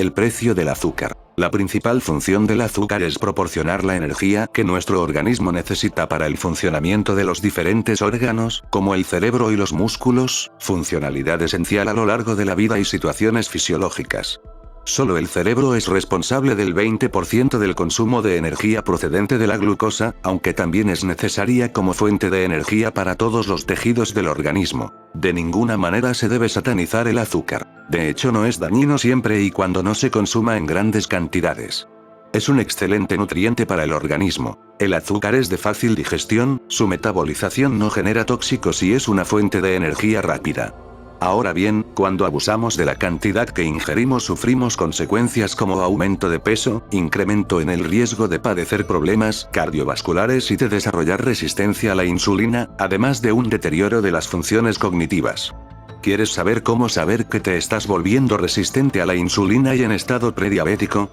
El precio del azúcar. La principal función del azúcar es proporcionar la energía que nuestro organismo necesita para el funcionamiento de los diferentes órganos, como el cerebro y los músculos, funcionalidad esencial a lo largo de la vida y situaciones fisiológicas. Solo el cerebro es responsable del 20% del consumo de energía procedente de la glucosa, aunque también es necesaria como fuente de energía para todos los tejidos del organismo. De ninguna manera se debe satanizar el azúcar. De hecho, no es dañino siempre y cuando no se consuma en grandes cantidades. Es un excelente nutriente para el organismo. El azúcar es de fácil digestión, su metabolización no genera tóxicos y es una fuente de energía rápida. Ahora bien, cuando abusamos de la cantidad que ingerimos sufrimos consecuencias como aumento de peso, incremento en el riesgo de padecer problemas cardiovasculares y de desarrollar resistencia a la insulina, además de un deterioro de las funciones cognitivas. ¿Quieres saber cómo saber que te estás volviendo resistente a la insulina y en estado prediabético?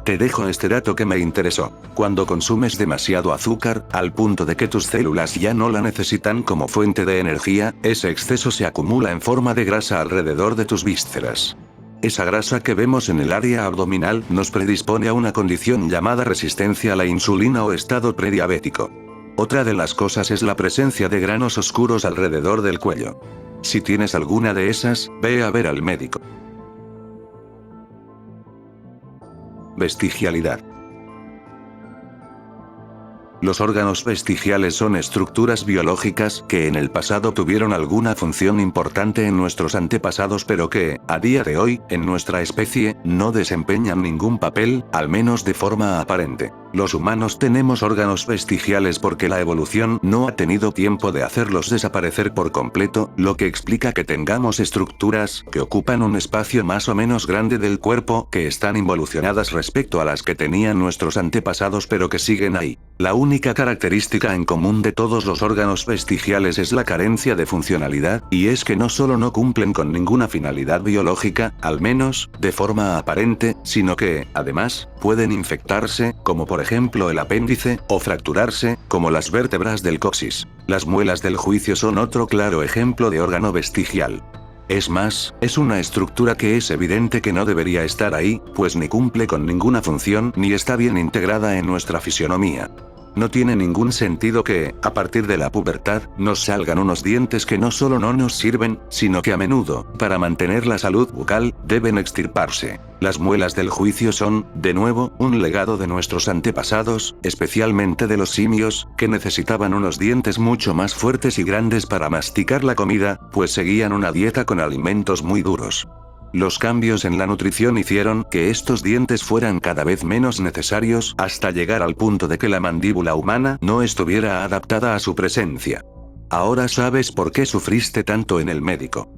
Te dejo este dato que me interesó. Cuando consumes demasiado azúcar, al punto de que tus células ya no la necesitan como fuente de energía, ese exceso se acumula en forma de grasa alrededor de tus vísceras. Esa grasa que vemos en el área abdominal nos predispone a una condición llamada resistencia a la insulina o estado prediabético. Otra de las cosas es la presencia de granos oscuros alrededor del cuello. Si tienes alguna de esas, ve a ver al médico. Vestigialidad. Los órganos vestigiales son estructuras biológicas que en el pasado tuvieron alguna función importante en nuestros antepasados pero que, a día de hoy, en nuestra especie, no desempeñan ningún papel, al menos de forma aparente. Los humanos tenemos órganos vestigiales porque la evolución no ha tenido tiempo de hacerlos desaparecer por completo, lo que explica que tengamos estructuras que ocupan un espacio más o menos grande del cuerpo que están involucionadas respecto a las que tenían nuestros antepasados pero que siguen ahí. La única característica en común de todos los órganos vestigiales es la carencia de funcionalidad, y es que no solo no cumplen con ninguna finalidad biológica, al menos, de forma aparente, sino que, además, pueden infectarse, como por ejemplo el apéndice, o fracturarse, como las vértebras del coxis. Las muelas del juicio son otro claro ejemplo de órgano vestigial. Es más, es una estructura que es evidente que no debería estar ahí, pues ni cumple con ninguna función ni está bien integrada en nuestra fisionomía. No tiene ningún sentido que, a partir de la pubertad, nos salgan unos dientes que no solo no nos sirven, sino que a menudo, para mantener la salud bucal, deben extirparse. Las muelas del juicio son, de nuevo, un legado de nuestros antepasados, especialmente de los simios, que necesitaban unos dientes mucho más fuertes y grandes para masticar la comida, pues seguían una dieta con alimentos muy duros. Los cambios en la nutrición hicieron que estos dientes fueran cada vez menos necesarios hasta llegar al punto de que la mandíbula humana no estuviera adaptada a su presencia. Ahora sabes por qué sufriste tanto en el médico.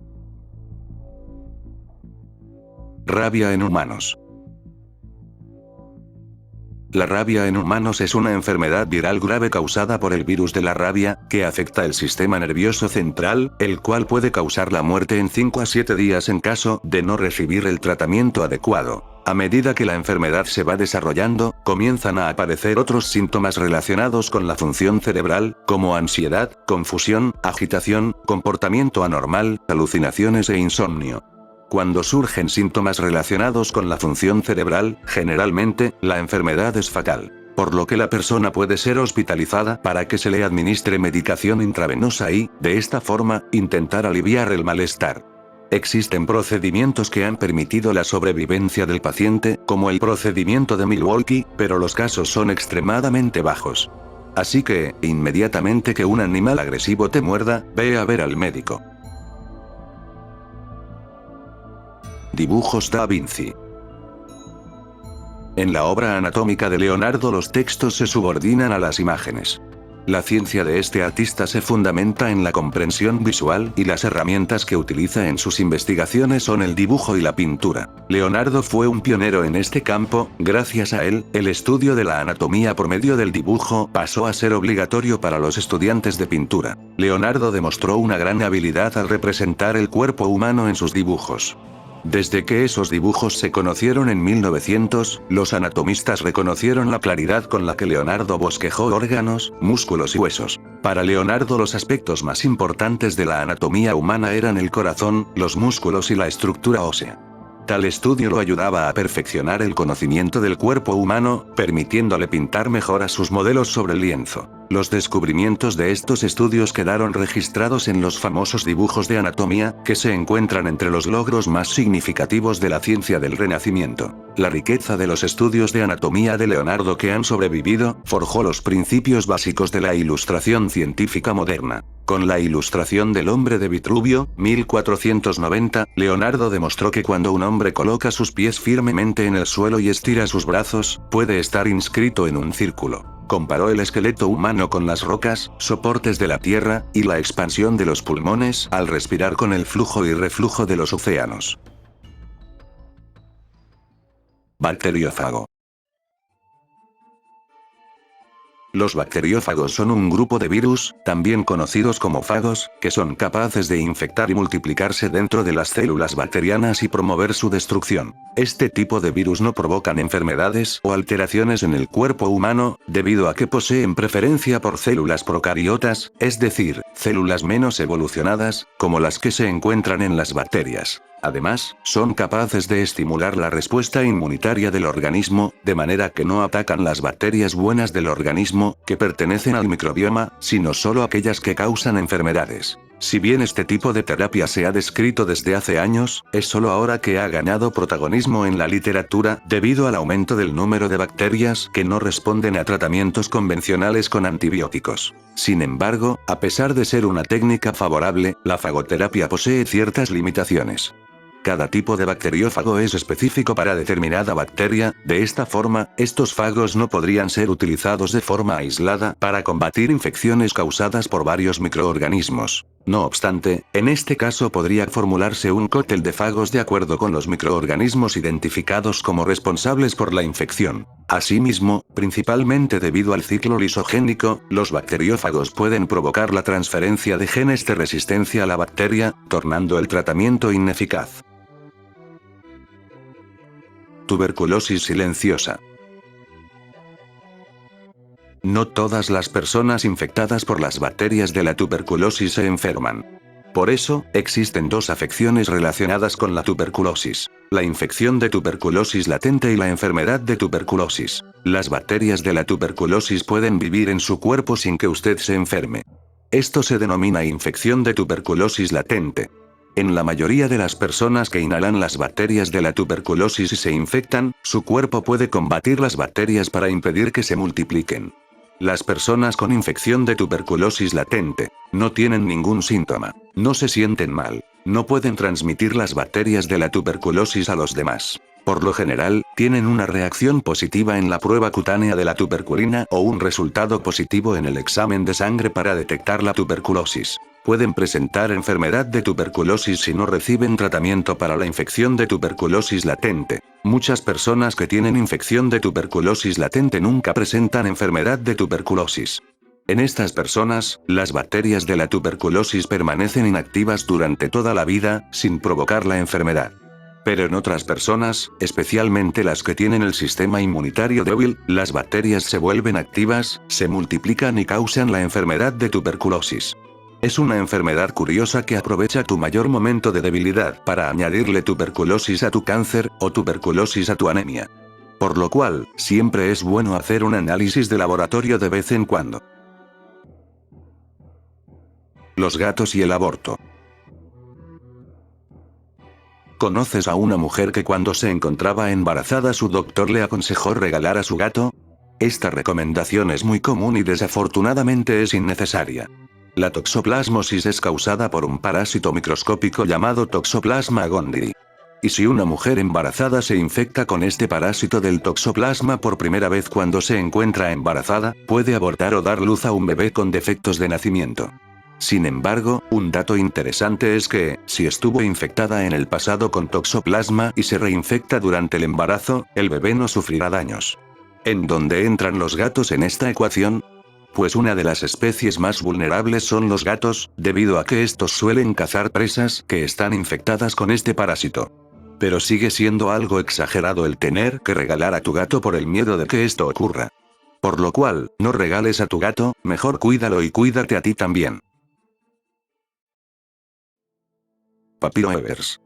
Rabia en humanos. La rabia en humanos es una enfermedad viral grave causada por el virus de la rabia, que afecta el sistema nervioso central, el cual puede causar la muerte en 5 a 7 días en caso de no recibir el tratamiento adecuado. A medida que la enfermedad se va desarrollando, comienzan a aparecer otros síntomas relacionados con la función cerebral, como ansiedad, confusión, agitación, comportamiento anormal, alucinaciones e insomnio. Cuando surgen síntomas relacionados con la función cerebral, generalmente, la enfermedad es fatal, por lo que la persona puede ser hospitalizada para que se le administre medicación intravenosa y, de esta forma, intentar aliviar el malestar. Existen procedimientos que han permitido la sobrevivencia del paciente, como el procedimiento de Milwaukee, pero los casos son extremadamente bajos. Así que, inmediatamente que un animal agresivo te muerda, ve a ver al médico. Dibujos Da Vinci. En la obra anatómica de Leonardo los textos se subordinan a las imágenes. La ciencia de este artista se fundamenta en la comprensión visual y las herramientas que utiliza en sus investigaciones son el dibujo y la pintura. Leonardo fue un pionero en este campo, gracias a él, el estudio de la anatomía por medio del dibujo pasó a ser obligatorio para los estudiantes de pintura. Leonardo demostró una gran habilidad al representar el cuerpo humano en sus dibujos. Desde que esos dibujos se conocieron en 1900, los anatomistas reconocieron la claridad con la que Leonardo bosquejó órganos, músculos y huesos. Para Leonardo los aspectos más importantes de la anatomía humana eran el corazón, los músculos y la estructura ósea. Tal estudio lo ayudaba a perfeccionar el conocimiento del cuerpo humano, permitiéndole pintar mejor a sus modelos sobre el lienzo. Los descubrimientos de estos estudios quedaron registrados en los famosos dibujos de anatomía, que se encuentran entre los logros más significativos de la ciencia del Renacimiento. La riqueza de los estudios de anatomía de Leonardo que han sobrevivido, forjó los principios básicos de la ilustración científica moderna. Con la ilustración del hombre de Vitruvio, 1490, Leonardo demostró que cuando un hombre coloca sus pies firmemente en el suelo y estira sus brazos, puede estar inscrito en un círculo. Comparó el esqueleto humano con las rocas, soportes de la tierra, y la expansión de los pulmones al respirar con el flujo y reflujo de los océanos. Bacteriófago. Los bacteriófagos son un grupo de virus, también conocidos como fagos, que son capaces de infectar y multiplicarse dentro de las células bacterianas y promover su destrucción. Este tipo de virus no provocan enfermedades o alteraciones en el cuerpo humano, debido a que poseen preferencia por células procariotas, es decir, células menos evolucionadas, como las que se encuentran en las bacterias. Además, son capaces de estimular la respuesta inmunitaria del organismo, de manera que no atacan las bacterias buenas del organismo, que pertenecen al microbioma, sino solo aquellas que causan enfermedades. Si bien este tipo de terapia se ha descrito desde hace años, es solo ahora que ha ganado protagonismo en la literatura, debido al aumento del número de bacterias que no responden a tratamientos convencionales con antibióticos. Sin embargo, a pesar de ser una técnica favorable, la fagoterapia posee ciertas limitaciones. Cada tipo de bacteriófago es específico para determinada bacteria, de esta forma, estos fagos no podrían ser utilizados de forma aislada para combatir infecciones causadas por varios microorganismos. No obstante, en este caso podría formularse un cóctel de fagos de acuerdo con los microorganismos identificados como responsables por la infección. Asimismo, principalmente debido al ciclo lisogénico, los bacteriófagos pueden provocar la transferencia de genes de resistencia a la bacteria, tornando el tratamiento ineficaz. Tuberculosis silenciosa. No todas las personas infectadas por las bacterias de la tuberculosis se enferman. Por eso, existen dos afecciones relacionadas con la tuberculosis: la infección de tuberculosis latente y la enfermedad de tuberculosis. Las bacterias de la tuberculosis pueden vivir en su cuerpo sin que usted se enferme. Esto se denomina infección de tuberculosis latente. En la mayoría de las personas que inhalan las bacterias de la tuberculosis y se infectan, su cuerpo puede combatir las bacterias para impedir que se multipliquen. Las personas con infección de tuberculosis latente no tienen ningún síntoma, no se sienten mal, no pueden transmitir las bacterias de la tuberculosis a los demás. Por lo general, tienen una reacción positiva en la prueba cutánea de la tuberculina o un resultado positivo en el examen de sangre para detectar la tuberculosis. Pueden presentar enfermedad de tuberculosis si no reciben tratamiento para la infección de tuberculosis latente. Muchas personas que tienen infección de tuberculosis latente nunca presentan enfermedad de tuberculosis. En estas personas, las bacterias de la tuberculosis permanecen inactivas durante toda la vida, sin provocar la enfermedad. Pero en otras personas, especialmente las que tienen el sistema inmunitario débil, las bacterias se vuelven activas, se multiplican y causan la enfermedad de tuberculosis. Es una enfermedad curiosa que aprovecha tu mayor momento de debilidad para añadirle tuberculosis a tu cáncer, o tuberculosis a tu anemia. Por lo cual, siempre es bueno hacer un análisis de laboratorio de vez en cuando. Los gatos y el aborto. ¿Conoces a una mujer que cuando se encontraba embarazada su doctor le aconsejó regalar a su gato? Esta recomendación es muy común y desafortunadamente es innecesaria. La toxoplasmosis es causada por un parásito microscópico llamado Toxoplasma gondii. Y si una mujer embarazada se infecta con este parásito del toxoplasma por primera vez cuando se encuentra embarazada, puede abortar o dar luz a un bebé con defectos de nacimiento. Sin embargo, un dato interesante es que, si estuvo infectada en el pasado con toxoplasma y se reinfecta durante el embarazo, el bebé no sufrirá daños. ¿En dónde entran los gatos en esta ecuación? Pues una de las especies más vulnerables son los gatos, debido a que estos suelen cazar presas que están infectadas con este parásito. Pero sigue siendo algo exagerado el tener que regalar a tu gato por el miedo de que esto ocurra. Por lo cual, no regales a tu gato, mejor cuídalo y cuídate a ti también. Papillomavirus.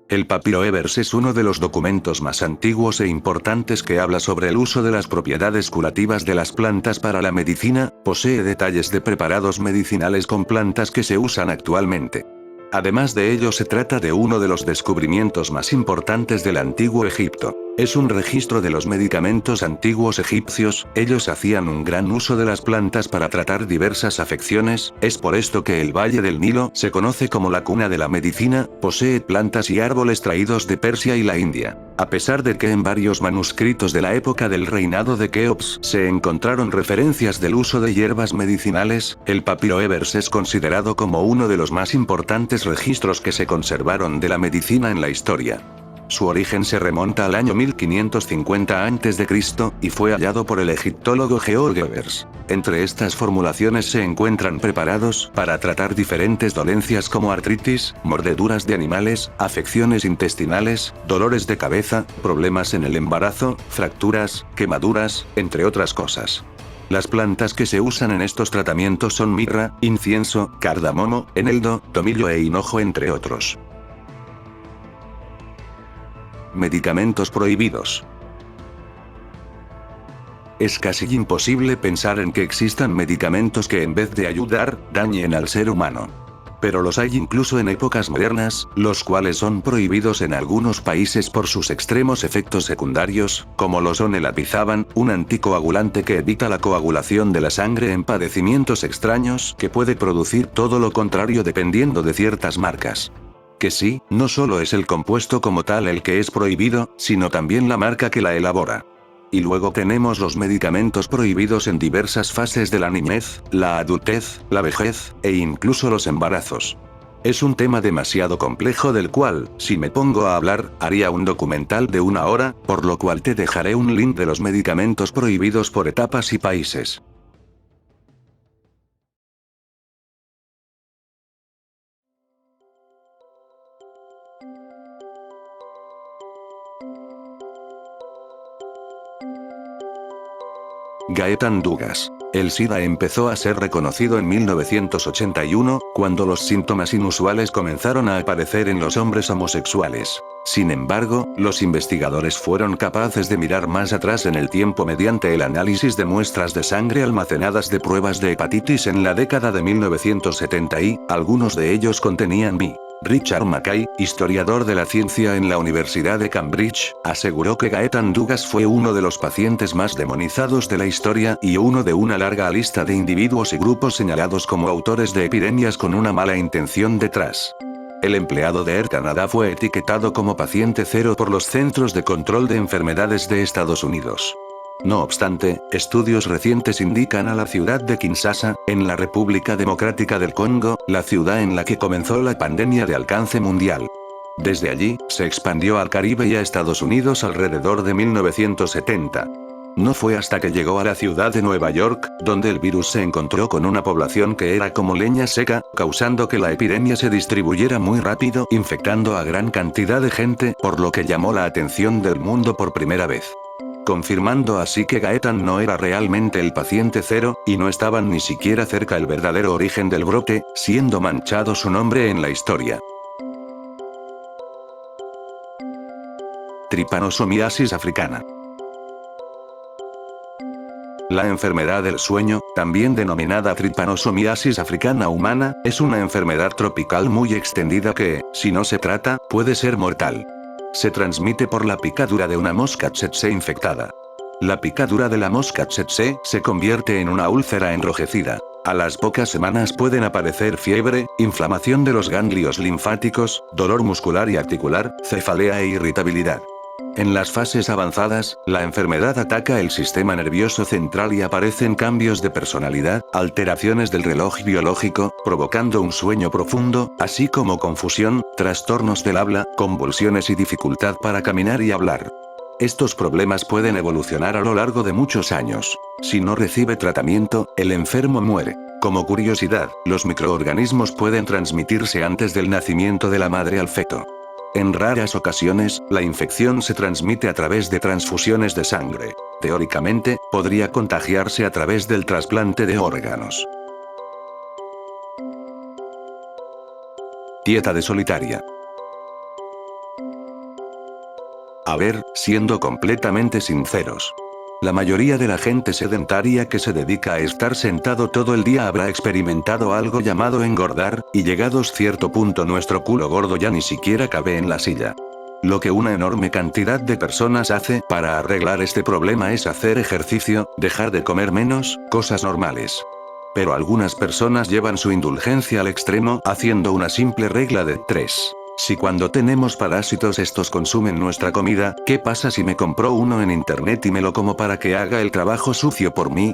El Papiro Evers es uno de los documentos más antiguos e importantes que habla sobre el uso de las propiedades curativas de las plantas para la medicina, posee detalles de preparados medicinales con plantas que se usan actualmente. Además de ello, se trata de uno de los descubrimientos más importantes del antiguo Egipto. Es un registro de los medicamentos antiguos egipcios, ellos hacían un gran uso de las plantas para tratar diversas afecciones, es por esto que el Valle del Nilo se conoce como la cuna de la medicina, posee plantas y árboles traídos de Persia y la India. A pesar de que en varios manuscritos de la época del reinado de Keops se encontraron referencias del uso de hierbas medicinales, el Papiro Evers es considerado como uno de los más importantes registros que se conservaron de la medicina en la historia. Su origen se remonta al año 1550 a.C. y fue hallado por el egiptólogo Georg Evers. Entre estas formulaciones se encuentran preparados para tratar diferentes dolencias como artritis, mordeduras de animales, afecciones intestinales, dolores de cabeza, problemas en el embarazo, fracturas, quemaduras, entre otras cosas. Las plantas que se usan en estos tratamientos son mirra, incienso, cardamomo, eneldo, tomillo e hinojo, entre otros. Medicamentos prohibidos. Es casi imposible pensar en que existan medicamentos que en vez de ayudar, dañen al ser humano. Pero los hay incluso en épocas modernas, los cuales son prohibidos en algunos países por sus extremos efectos secundarios, como lo son el apizaban, un anticoagulante que evita la coagulación de la sangre en padecimientos extraños, que puede producir todo lo contrario dependiendo de ciertas marcas. Que sí, no solo es el compuesto como tal el que es prohibido, sino también la marca que la elabora. Y luego tenemos los medicamentos prohibidos en diversas fases de la niñez, la adultez, la vejez, e incluso los embarazos. Es un tema demasiado complejo del cual, si me pongo a hablar, haría un documental de 1 hora, por lo cual te dejaré un link de los medicamentos prohibidos por etapas y países. Gaetan Dugas. El SIDA empezó a ser reconocido en 1981, cuando los síntomas inusuales comenzaron a aparecer en los hombres homosexuales. Sin embargo, los investigadores fueron capaces de mirar más atrás en el tiempo mediante el análisis de muestras de sangre almacenadas de pruebas de hepatitis en la década de 1970 y, algunos de ellos contenían VI. Richard Mackay, historiador de la ciencia en la Universidad de Cambridge, aseguró que Gaetan Dugas fue uno de los pacientes más demonizados de la historia y uno de una larga lista de individuos y grupos señalados como autores de epidemias con una mala intención detrás. El empleado de Air Canada fue etiquetado como paciente cero por los Centros de Control de Enfermedades de Estados Unidos. No obstante, estudios recientes indican a la ciudad de Kinshasa, en la República Democrática del Congo, la ciudad en la que comenzó la pandemia de alcance mundial. Desde allí, se expandió al Caribe y a Estados Unidos alrededor de 1970. No fue hasta que llegó a la ciudad de Nueva York, donde el virus se encontró con una población que era como leña seca, causando que la epidemia se distribuyera muy rápido, infectando a gran cantidad de gente, por lo que llamó la atención del mundo por primera vez. Confirmando así que Gaetan no era realmente el paciente cero, y no estaban ni siquiera cerca el verdadero origen del brote, siendo manchado su nombre en la historia. Trypanosomiasis africana. La enfermedad del sueño, también denominada trypanosomiasis africana humana, es una enfermedad tropical muy extendida que, si no se trata, puede ser mortal. Se transmite por la picadura de una mosca tsetse infectada. La picadura de la mosca tsetse se convierte en una úlcera enrojecida. A las pocas semanas pueden aparecer fiebre, inflamación de los ganglios linfáticos, dolor muscular y articular, cefalea e irritabilidad. En las fases avanzadas, la enfermedad ataca el sistema nervioso central y aparecen cambios de personalidad, alteraciones del reloj biológico, provocando un sueño profundo, así como confusión, trastornos del habla, convulsiones y dificultad para caminar y hablar. Estos problemas pueden evolucionar a lo largo de muchos años. Si no recibe tratamiento, el enfermo muere. Como curiosidad, los microorganismos pueden transmitirse antes del nacimiento de la madre al feto. En raras ocasiones, la infección se transmite a través de transfusiones de sangre. Teóricamente, podría contagiarse a través del trasplante de órganos. Dieta de solitaria. A ver, siendo completamente sinceros. La mayoría de la gente sedentaria que se dedica a estar sentado todo el día habrá experimentado algo llamado engordar, y llegados cierto punto nuestro culo gordo ya ni siquiera cabe en la silla. Lo que una enorme cantidad de personas hace para arreglar este problema es hacer ejercicio, dejar de comer menos, cosas normales. Pero algunas personas llevan su indulgencia al extremo haciendo una simple regla de 3. Si cuando tenemos parásitos estos consumen nuestra comida, ¿qué pasa si me compro uno en internet y me lo como para que haga el trabajo sucio por mí?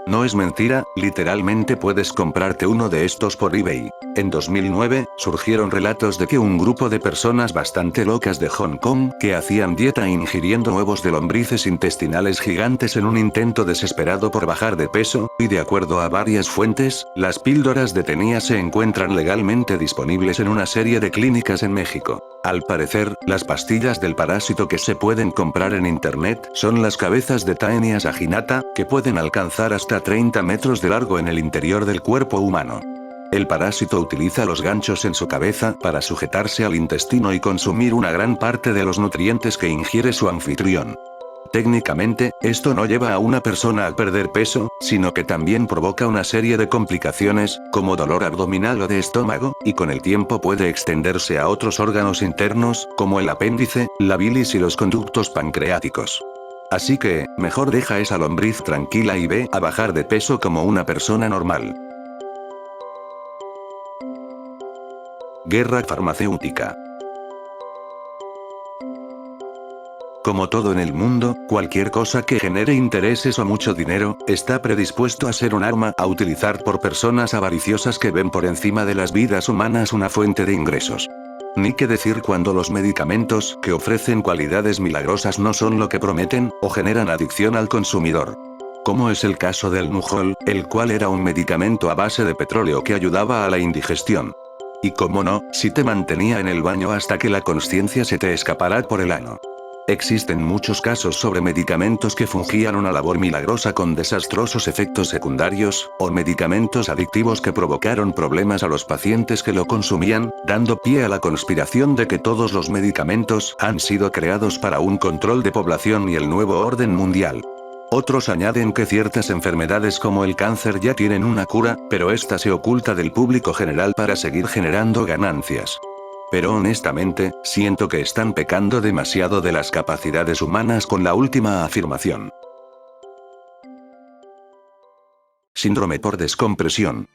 No es mentira, literalmente puedes comprarte uno de estos por eBay. En 2009, surgieron relatos de que un grupo de personas bastante locas de Hong Kong, que hacían dieta ingiriendo huevos de lombrices intestinales gigantes en un intento desesperado por bajar de peso, y de acuerdo a varias fuentes, las píldoras de Tenia se encuentran legalmente disponibles en una serie de clínicas en México. Al parecer, las pastillas del parásito que se pueden comprar en internet son las cabezas de Taenia saginata, que pueden alcanzar hasta 30 metros de largo en el interior del cuerpo humano. El parásito utiliza los ganchos en su cabeza para sujetarse al intestino y consumir una gran parte de los nutrientes que ingiere su anfitrión. Técnicamente, esto no lleva a una persona a perder peso, sino que también provoca una serie de complicaciones, como dolor abdominal o de estómago, y con el tiempo puede extenderse a otros órganos internos, como el apéndice, la bilis y los conductos pancreáticos. Así que, mejor deja esa lombriz tranquila y ve a bajar de peso como una persona normal. Guerra farmacéutica. Como todo en el mundo, cualquier cosa que genere intereses o mucho dinero, está predispuesto a ser un arma a utilizar por personas avariciosas que ven por encima de las vidas humanas una fuente de ingresos. Ni qué decir cuando los medicamentos que ofrecen cualidades milagrosas no son lo que prometen, o generan adicción al consumidor. Como es el caso del Nujol, el cual era un medicamento a base de petróleo que ayudaba a la indigestión. Y cómo no, si te mantenía en el baño hasta que la consciencia se te escapará por el ano. Existen muchos casos sobre medicamentos que fungían una labor milagrosa con desastrosos efectos secundarios, o medicamentos adictivos que provocaron problemas a los pacientes que lo consumían, dando pie a la conspiración de que todos los medicamentos han sido creados para un control de población y el nuevo orden mundial. Otros añaden que ciertas enfermedades como el cáncer ya tienen una cura, pero esta se oculta del público general para seguir generando ganancias. Pero honestamente, siento que están pecando demasiado de las capacidades humanas con la última afirmación. Síndrome por descompresión.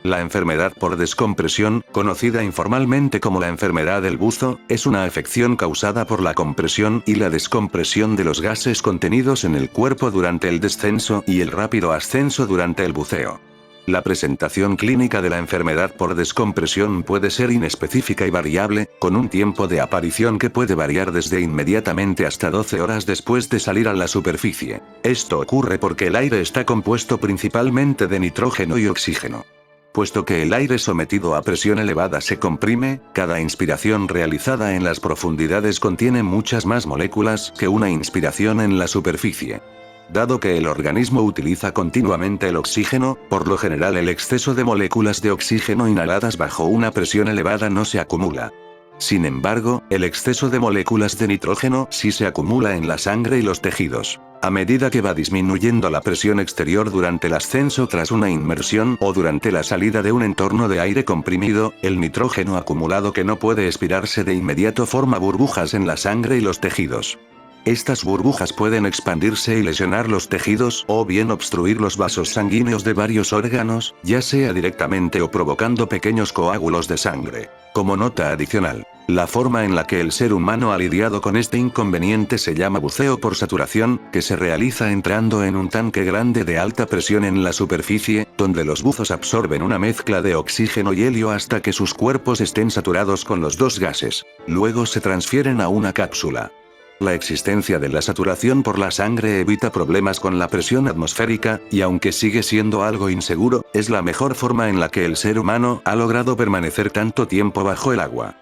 La enfermedad por descompresión, conocida informalmente como la enfermedad del buzo, es una afección causada por la compresión y la descompresión de los gases contenidos en el cuerpo durante el descenso y el rápido ascenso durante el buceo. La presentación clínica de la enfermedad por descompresión puede ser inespecífica y variable, con un tiempo de aparición que puede variar desde inmediatamente hasta 12 horas después de salir a la superficie. Esto ocurre porque el aire está compuesto principalmente de nitrógeno y oxígeno. Puesto que el aire sometido a presión elevada se comprime, cada inspiración realizada en las profundidades contiene muchas más moléculas que una inspiración en la superficie. Dado que el organismo utiliza continuamente el oxígeno, por lo general el exceso de moléculas de oxígeno inhaladas bajo una presión elevada no se acumula. Sin embargo, el exceso de moléculas de nitrógeno sí se acumula en la sangre y los tejidos. A medida que va disminuyendo la presión exterior durante el ascenso tras una inmersión o durante la salida de un entorno de aire comprimido, el nitrógeno acumulado que no puede expirarse de inmediato forma burbujas en la sangre y los tejidos. Estas burbujas pueden expandirse y lesionar los tejidos o bien obstruir los vasos sanguíneos de varios órganos, ya sea directamente o provocando pequeños coágulos de sangre. Como nota adicional, la forma en la que el ser humano ha lidiado con este inconveniente se llama buceo por saturación, que se realiza entrando en un tanque grande de alta presión en la superficie, donde los buzos absorben una mezcla de oxígeno y helio hasta que sus cuerpos estén saturados con los dos gases. Luego se transfieren a una cápsula. La existencia de la saturación por la sangre evita problemas con la presión atmosférica, y aunque sigue siendo algo inseguro, es la mejor forma en la que el ser humano ha logrado permanecer tanto tiempo bajo el agua.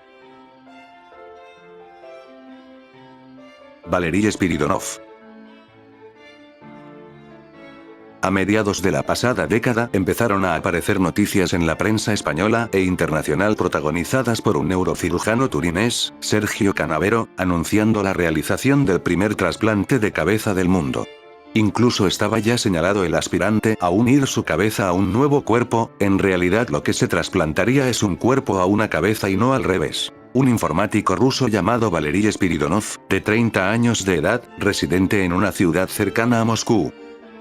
Valery Spiridonov. A mediados de la pasada década empezaron a aparecer noticias en la prensa española e internacional protagonizadas por un neurocirujano turinés, Sergio Canavero, anunciando la realización del primer trasplante de cabeza del mundo. Incluso estaba ya señalado el aspirante a unir su cabeza a un nuevo cuerpo. En realidad lo que se trasplantaría es un cuerpo a una cabeza y no al revés. Un informático ruso llamado Valery Spiridonov, de 30 años de edad, residente en una ciudad cercana a Moscú.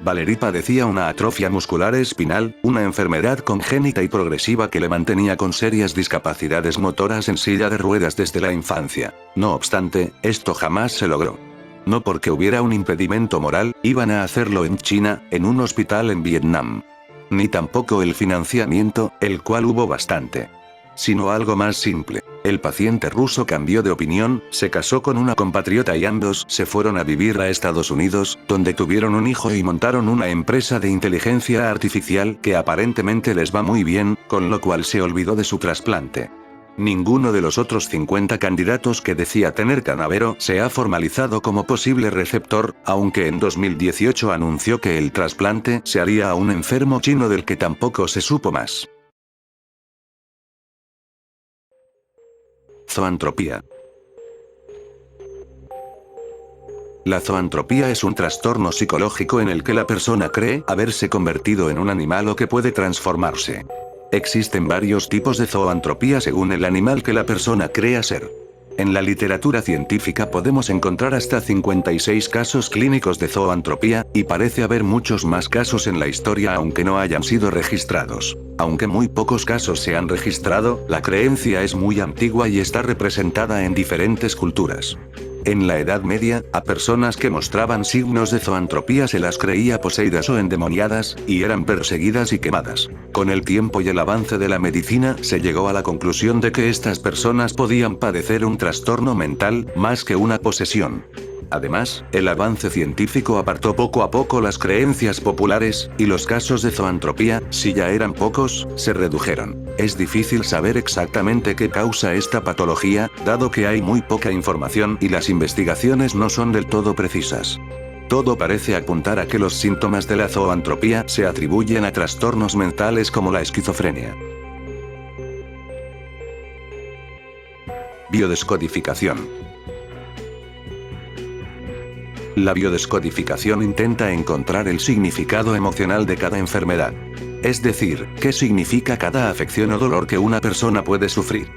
Valery padecía una atrofia muscular espinal, una enfermedad congénita y progresiva que le mantenía con serias discapacidades motoras en silla de ruedas desde la infancia. No obstante, esto jamás se logró. No porque hubiera un impedimento moral, iban a hacerlo en China, en un hospital en Vietnam. Ni tampoco el financiamiento, el cual hubo bastante. Sino algo más simple. El paciente ruso cambió de opinión, se casó con una compatriota y ambos se fueron a vivir a Estados Unidos, donde tuvieron un hijo y montaron una empresa de inteligencia artificial que aparentemente les va muy bien, con lo cual se olvidó de su trasplante. Ninguno de los otros 50 candidatos que decía tener Canavero se ha formalizado como posible receptor, aunque en 2018 anunció que el trasplante se haría a un enfermo chino del que tampoco se supo más. Zoantropía. La zoantropía es un trastorno psicológico en el que la persona cree haberse convertido en un animal o que puede transformarse. Existen varios tipos de zoantropía según el animal que la persona crea ser. En la literatura científica podemos encontrar hasta 56 casos clínicos de zoantropía, y parece haber muchos más casos en la historia aunque no hayan sido registrados. Aunque muy pocos casos se han registrado, la creencia es muy antigua y está representada en diferentes culturas. En la Edad Media, a personas que mostraban signos de zoantropía se las creía poseídas o endemoniadas, y eran perseguidas y quemadas. Con el tiempo y el avance de la medicina, se llegó a la conclusión de que estas personas podían padecer un trastorno mental, más que una posesión. Además, el avance científico apartó poco a poco las creencias populares, y los casos de zoantropía, si ya eran pocos, se redujeron. Es difícil saber exactamente qué causa esta patología, dado que hay muy poca información y las investigaciones no son del todo precisas. Todo parece apuntar a que los síntomas de la zoantropía se atribuyen a trastornos mentales como la esquizofrenia. Biodescodificación. La biodescodificación intenta encontrar el significado emocional de cada enfermedad. Es decir, qué significa cada afección o dolor que una persona puede sufrir.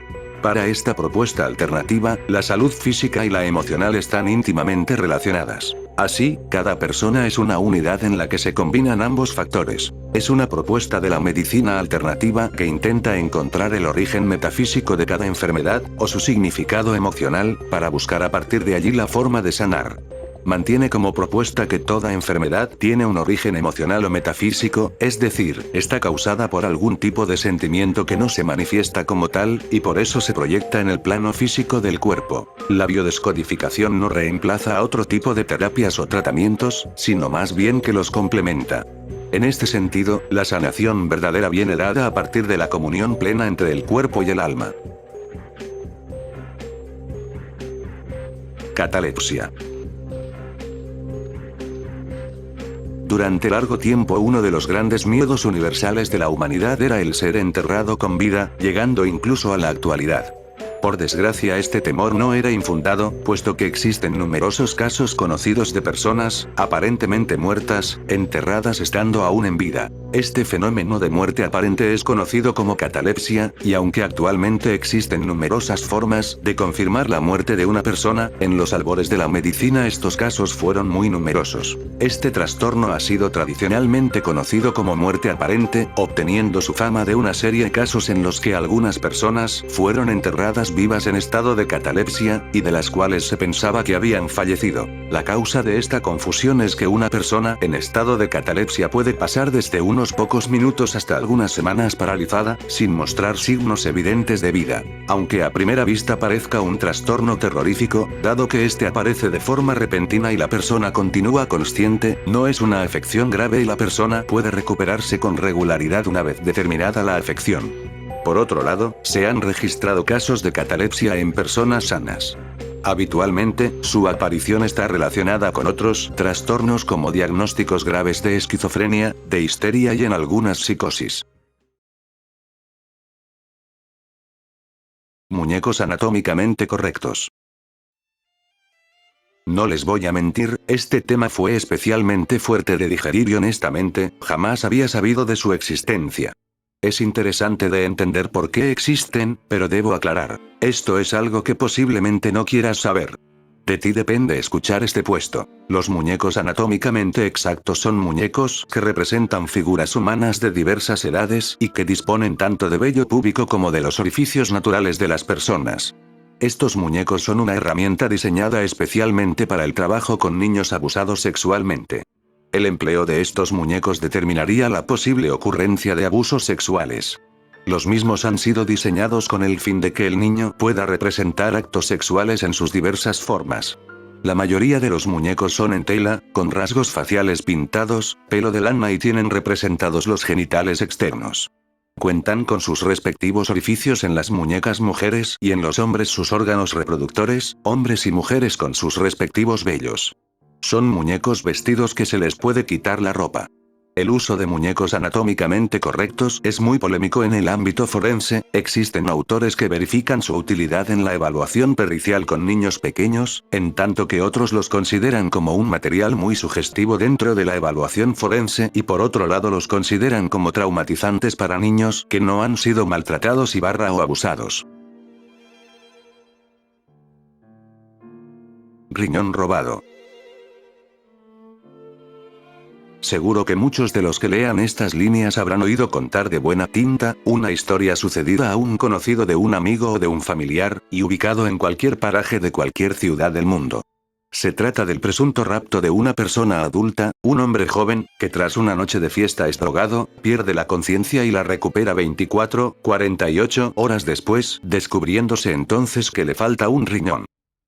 Para esta propuesta alternativa, la salud física y la emocional están íntimamente relacionadas. Así, cada persona es una unidad en la que se combinan ambos factores. Es una propuesta de la medicina alternativa que intenta encontrar el origen metafísico de cada enfermedad, o su significado emocional, para buscar a partir de allí la forma de sanar. Mantiene como propuesta que toda enfermedad tiene un origen emocional o metafísico, es decir, está causada por algún tipo de sentimiento que no se manifiesta como tal, y por eso se proyecta en el plano físico del cuerpo. La biodescodificación no reemplaza a otro tipo de terapias o tratamientos, sino más bien que los complementa. En este sentido, la sanación verdadera viene dada a partir de la comunión plena entre el cuerpo y el alma. Catalepsia. Durante largo tiempo uno de los grandes miedos universales de la humanidad era el ser enterrado con vida, llegando incluso a la actualidad. Por desgracia este temor no era infundado, puesto que existen numerosos casos conocidos de personas, aparentemente muertas, enterradas estando aún en vida. Este fenómeno de muerte aparente es conocido como catalepsia, y aunque actualmente existen numerosas formas de confirmar la muerte de una persona, en los albores de la medicina estos casos fueron muy numerosos. Este trastorno ha sido tradicionalmente conocido como muerte aparente, obteniendo su fama de una serie de casos en los que algunas personas fueron enterradas vivas en estado de catalepsia, y de las cuales se pensaba que habían fallecido. La causa de esta confusión es que una persona en estado de catalepsia puede pasar desde unos pocos minutos hasta algunas semanas paralizada, sin mostrar signos evidentes de vida. Aunque a primera vista parezca un trastorno terrorífico, dado que este aparece de forma repentina y la persona continúa consciente, no es una afección grave y la persona puede recuperarse con regularidad una vez determinada la afección. Por otro lado, se han registrado casos de catalepsia en personas sanas. Habitualmente, su aparición está relacionada con otros trastornos como diagnósticos graves de esquizofrenia, de histeria y en algunas psicosis. Muñecos anatómicamente correctos. No les voy a mentir, este tema fue especialmente fuerte de digerir y honestamente, jamás había sabido de su existencia. Es interesante de entender por qué existen, pero debo aclarar, esto es algo que posiblemente no quieras saber. De ti depende escuchar este puesto. Los muñecos anatómicamente exactos son muñecos que representan figuras humanas de diversas edades y que disponen tanto de vello púbico como de los orificios naturales de las personas. Estos muñecos son una herramienta diseñada especialmente para el trabajo con niños abusados sexualmente. El empleo de estos muñecos determinaría la posible ocurrencia de abusos sexuales. Los mismos han sido diseñados con el fin de que el niño pueda representar actos sexuales en sus diversas formas. La mayoría de los muñecos son en tela, con rasgos faciales pintados, pelo de lana y tienen representados los genitales externos. Cuentan con sus respectivos orificios en las muñecas mujeres y en los hombres sus órganos reproductores, hombres y mujeres con sus respectivos vellos. Son muñecos vestidos que se les puede quitar la ropa. El uso de muñecos anatómicamente correctos es muy polémico en el ámbito forense, existen autores que verifican su utilidad en la evaluación pericial con niños pequeños, en tanto que otros los consideran como un material muy sugestivo dentro de la evaluación forense y por otro lado los consideran como traumatizantes para niños que no han sido maltratados o abusados. Riñón robado. Seguro que muchos de los que lean estas líneas habrán oído contar de buena tinta, una historia sucedida a un conocido de un amigo o de un familiar, y ubicado en cualquier paraje de cualquier ciudad del mundo. Se trata del presunto rapto de una persona adulta, un hombre joven, que tras una noche de fiesta es drogado, pierde la conciencia y la recupera 24-48 horas después, descubriéndose entonces que le falta un riñón.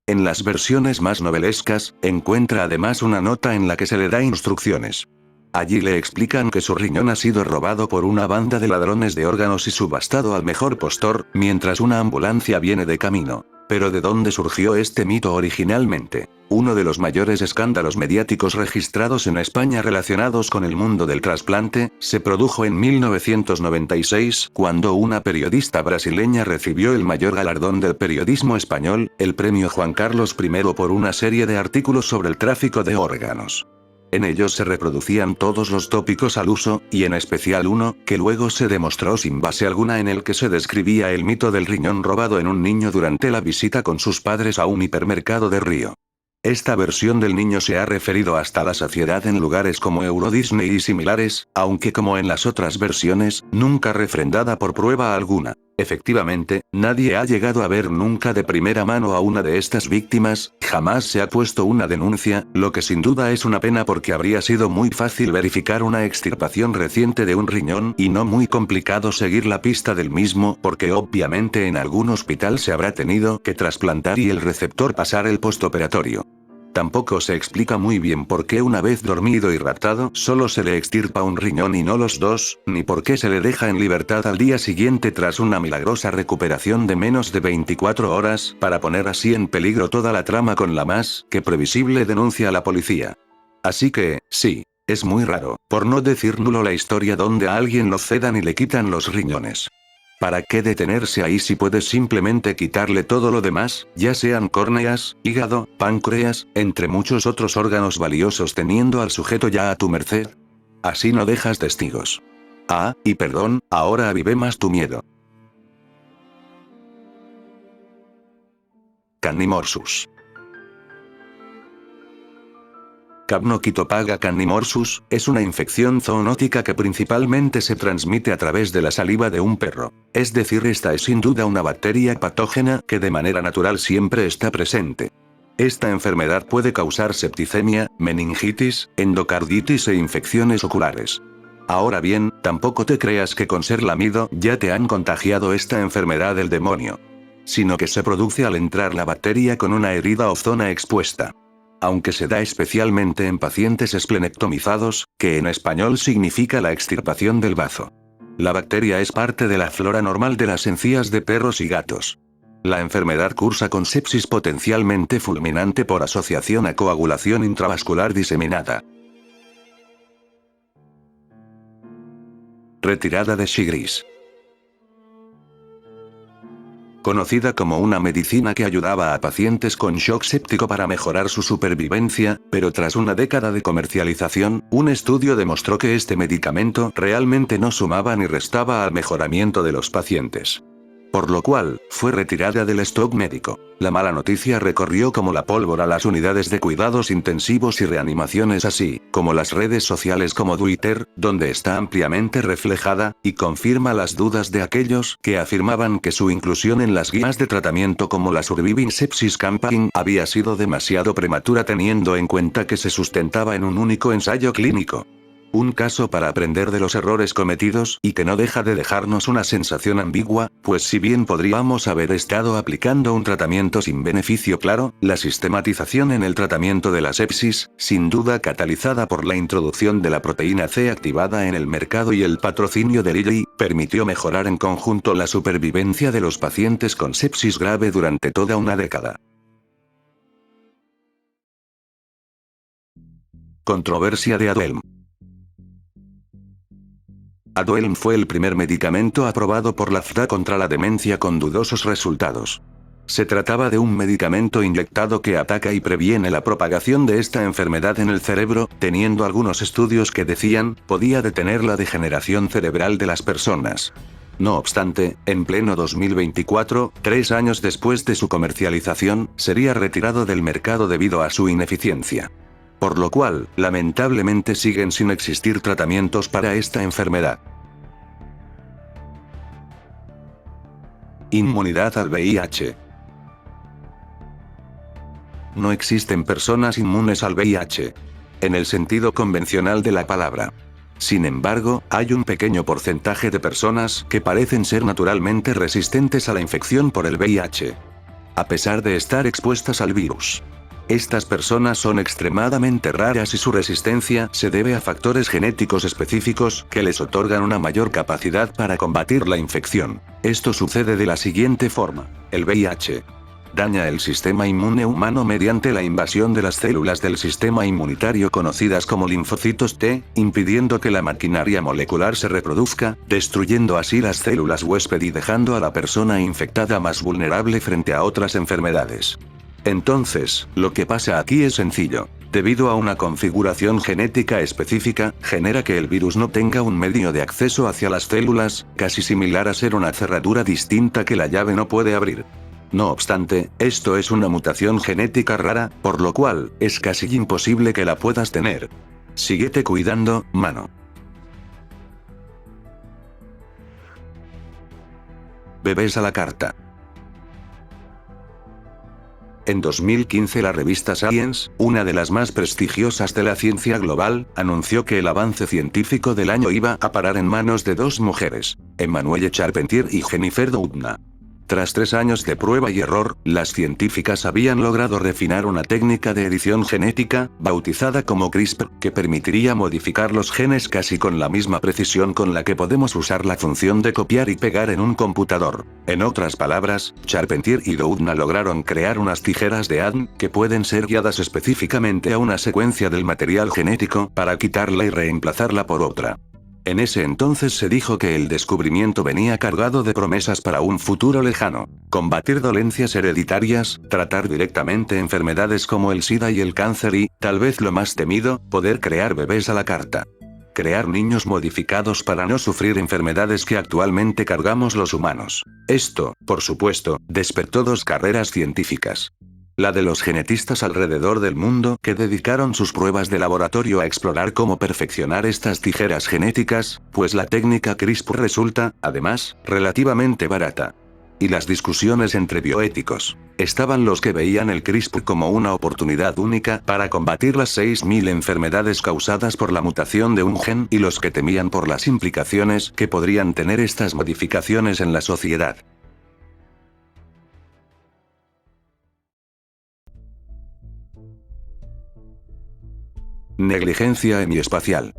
En las versiones más novelescas, encuentra además una nota en la que se le da instrucciones. Allí le explican que su riñón ha sido robado por una banda de ladrones de órganos y subastado al mejor postor, mientras una ambulancia viene de camino. Pero ¿de dónde surgió este mito originalmente? Uno de los mayores escándalos mediáticos registrados en España relacionados con el mundo del trasplante, se produjo en 1996, cuando una periodista brasileña recibió el mayor galardón del periodismo español, el premio Juan Carlos I por una serie de artículos sobre el tráfico de órganos. En ellos se reproducían todos los tópicos al uso, y en especial uno, que luego se demostró sin base alguna en el que se describía el mito del riñón robado en un niño durante la visita con sus padres a un hipermercado de Río. Esta versión del niño se ha referido hasta la saciedad en lugares como Euro Disney y similares, aunque como en las otras versiones, nunca refrendada por prueba alguna. Efectivamente, nadie ha llegado a ver nunca de primera mano a una de estas víctimas, jamás se ha puesto una denuncia, lo que sin duda es una pena porque habría sido muy fácil verificar una extirpación reciente de un riñón y no muy complicado seguir la pista del mismo porque obviamente en algún hospital se habrá tenido que trasplantar y el receptor pasar el postoperatorio. Tampoco se explica muy bien por qué una vez dormido y raptado solo se le extirpa un riñón y no los dos, ni por qué se le deja en libertad al día siguiente tras una milagrosa recuperación de menos de 24 horas, para poner así en peligro toda la trama con la más que previsible denuncia a la policía. Así que, sí, es muy raro, por no decir nulo la historia donde a alguien lo cedan y le quitan los riñones. ¿Para qué detenerse ahí si puedes simplemente quitarle todo lo demás, ya sean córneas, hígado, páncreas, entre muchos otros órganos valiosos teniendo al sujeto ya a tu merced? Así no dejas testigos. Ah, y perdón, ahora avivé más tu miedo. Cannimorsus. Capnocytophaga cannimorsus, es una infección zoonótica que principalmente se transmite a través de la saliva de un perro. Es decir, esta es sin duda una bacteria patógena que de manera natural siempre está presente. Esta enfermedad puede causar septicemia, meningitis, endocarditis e infecciones oculares. Ahora bien, tampoco te creas que con ser lamido ya te han contagiado esta enfermedad del demonio. Sino que se produce al entrar la bacteria con una herida o zona expuesta. Aunque se da especialmente en pacientes esplenectomizados, que en español significa la extirpación del bazo. La bacteria es parte de la flora normal de las encías de perros y gatos. La enfermedad cursa con sepsis potencialmente fulminante por asociación a coagulación intravascular diseminada. Retirada de Sigris. Conocida como una medicina que ayudaba a pacientes con shock séptico para mejorar su supervivencia, pero tras una década de comercialización, un estudio demostró que este medicamento realmente no sumaba ni restaba al mejoramiento de los pacientes. Por lo cual, fue retirada del stock médico. La mala noticia recorrió como la pólvora las unidades de cuidados intensivos y reanimaciones así, como las redes sociales como Twitter, donde está ampliamente reflejada, y confirma las dudas de aquellos que afirmaban que su inclusión en las guías de tratamiento como la Surviving Sepsis Campaign había sido demasiado prematura teniendo en cuenta que se sustentaba en un único ensayo clínico. Un caso para aprender de los errores cometidos y que no deja de dejarnos una sensación ambigua, pues si bien podríamos haber estado aplicando un tratamiento sin beneficio claro, la sistematización en el tratamiento de la sepsis, sin duda catalizada por la introducción de la proteína C activada en el mercado y el patrocinio de Lilly, permitió mejorar en conjunto la supervivencia de los pacientes con sepsis grave durante toda una década. Controversia de Aduhelm. Aduhelm fue el primer medicamento aprobado por la FDA contra la demencia con dudosos resultados. Se trataba de un medicamento inyectado que ataca y previene la propagación de esta enfermedad en el cerebro, teniendo algunos estudios que decían, podía detener la degeneración cerebral de las personas. No obstante, en pleno 2024, 3 años después de su comercialización, sería retirado del mercado debido a su ineficiencia. Por lo cual, lamentablemente siguen sin existir tratamientos para esta enfermedad. Inmunidad al VIH. No existen personas inmunes al VIH. En el sentido convencional de la palabra. Sin embargo, hay un pequeño porcentaje de personas que parecen ser naturalmente resistentes a la infección por el VIH. A pesar de estar expuestas al virus. Estas personas son extremadamente raras y su resistencia se debe a factores genéticos específicos que les otorgan una mayor capacidad para combatir la infección. Esto sucede de la siguiente forma. El VIH daña el sistema inmune humano mediante la invasión de las células del sistema inmunitario conocidas como linfocitos T, impidiendo que la maquinaria molecular se reproduzca, destruyendo así las células huésped y dejando a la persona infectada más vulnerable frente a otras enfermedades. Entonces, lo que pasa aquí es sencillo. Debido a una configuración genética específica, genera que el virus no tenga un medio de acceso hacia las células, casi similar a ser una cerradura distinta que la llave no puede abrir. No obstante, esto es una mutación genética rara, por lo cual, es casi imposible que la puedas tener. Síguete cuidando, mano. Bebés a la carta. En 2015 la revista Science, una de las más prestigiosas de la ciencia global, anunció que el avance científico del año iba a parar en manos de 2 mujeres, Emmanuelle Charpentier y Jennifer Doudna. Tras 3 años de prueba y error, las científicas habían logrado refinar una técnica de edición genética, bautizada como CRISPR, que permitiría modificar los genes casi con la misma precisión con la que podemos usar la función de copiar y pegar en un computador. En otras palabras, Charpentier y Doudna lograron crear unas tijeras de ADN, que pueden ser guiadas específicamente a una secuencia del material genético, para quitarla y reemplazarla por otra. En ese entonces se dijo que el descubrimiento venía cargado de promesas para un futuro lejano. Combatir dolencias hereditarias, tratar directamente enfermedades como el SIDA y el cáncer y, tal vez lo más temido, poder crear bebés a la carta. Crear niños modificados para no sufrir enfermedades que actualmente cargamos los humanos. Esto, por supuesto, despertó 2 carreras científicas. La de los genetistas alrededor del mundo que dedicaron sus pruebas de laboratorio a explorar cómo perfeccionar estas tijeras genéticas, pues la técnica CRISPR resulta, además, relativamente barata. Y las discusiones entre bioéticos. Estaban los que veían el CRISPR como una oportunidad única para combatir las 6.000 enfermedades causadas por la mutación de un gen y los que temían por las implicaciones que podrían tener estas modificaciones en la sociedad. Negligencia hemiespacial.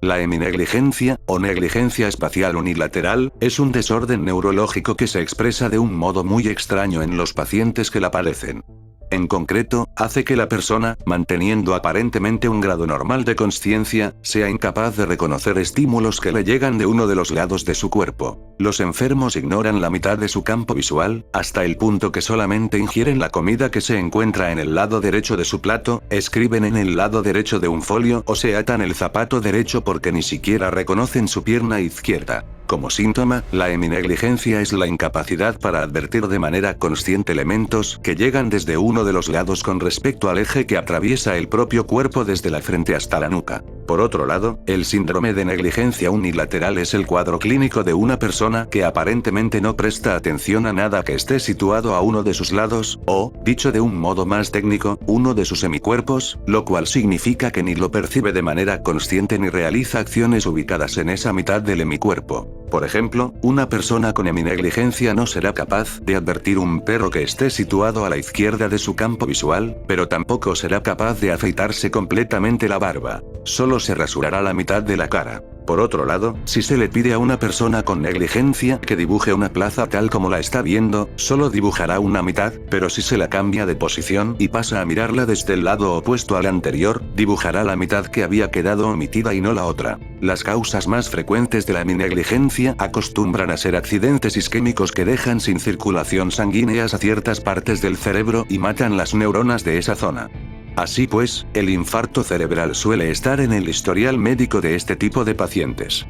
La heminegligencia, o negligencia espacial unilateral, es un desorden neurológico que se expresa de un modo muy extraño en los pacientes que la padecen. En concreto, hace que la persona, manteniendo aparentemente un grado normal de consciencia, sea incapaz de reconocer estímulos que le llegan de uno de los lados de su cuerpo. Los enfermos ignoran la mitad de su campo visual, hasta el punto que solamente ingieren la comida que se encuentra en el lado derecho de su plato, escriben en el lado derecho de un folio o se atan el zapato derecho porque ni siquiera reconocen su pierna izquierda. Como síntoma, la heminegligencia es la incapacidad para advertir de manera consciente elementos que llegan desde uno de los lados con respecto al eje que atraviesa el propio cuerpo desde la frente hasta la nuca. Por otro lado, el síndrome de negligencia unilateral es el cuadro clínico de una persona que aparentemente no presta atención a nada que esté situado a uno de sus lados, o, dicho de un modo más técnico, uno de sus hemicuerpos, lo cual significa que ni lo percibe de manera consciente ni realiza acciones ubicadas en esa mitad del hemicuerpo. Por ejemplo, una persona con heminegligencia no será capaz de advertir un perro que esté situado a la izquierda de su campo visual, pero tampoco será capaz de afeitarse completamente la barba. Solo se rasurará la mitad de la cara. Por otro lado, si se le pide a una persona con negligencia que dibuje una plaza tal como la está viendo, solo dibujará una mitad, pero si se la cambia de posición y pasa a mirarla desde el lado opuesto al anterior, dibujará la mitad que había quedado omitida y no la otra. Las causas más frecuentes de la heminegligencia acostumbran a ser accidentes isquémicos que dejan sin circulación sanguínea a ciertas partes del cerebro y matan las neuronas de esa zona. Así pues, el infarto cerebral suele estar en el historial médico de este tipo de pacientes.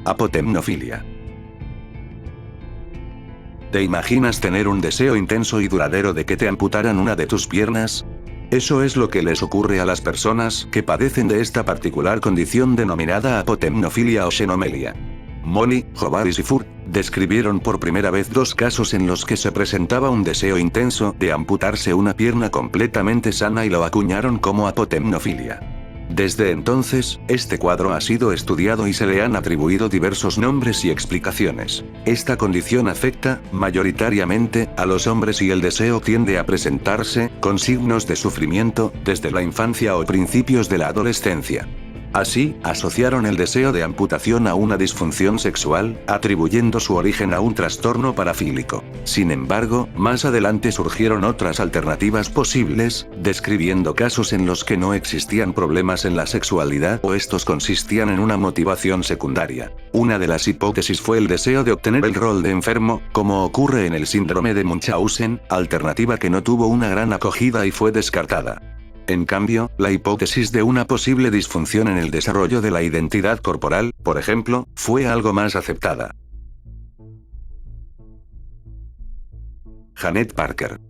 Apotemnofilia. ¿Te imaginas tener un deseo intenso y duradero de que te amputaran una de tus piernas? Eso es lo que les ocurre a las personas que padecen de esta particular condición denominada apotemnofilia o xenomelia. Moni, Jovaris y Furt describieron por primera vez dos casos en los que se presentaba un deseo intenso de amputarse una pierna completamente sana y lo acuñaron como apotemnofilia. Desde entonces, este cuadro ha sido estudiado y se le han atribuido diversos nombres y explicaciones. Esta condición afecta, mayoritariamente, a los hombres y el deseo tiende a presentarse, con signos de sufrimiento, desde la infancia o principios de la adolescencia. Así, asociaron el deseo de amputación a una disfunción sexual, atribuyendo su origen a un trastorno parafílico. Sin embargo, más adelante surgieron otras alternativas posibles, describiendo casos en los que no existían problemas en la sexualidad o estos consistían en una motivación secundaria. Una de las hipótesis fue el deseo de obtener el rol de enfermo, como ocurre en el síndrome de Munchausen, alternativa que no tuvo una gran acogida y fue descartada. En cambio, la hipótesis de una posible disfunción en el desarrollo de la identidad corporal, por ejemplo, fue algo más aceptada. Janet Parker.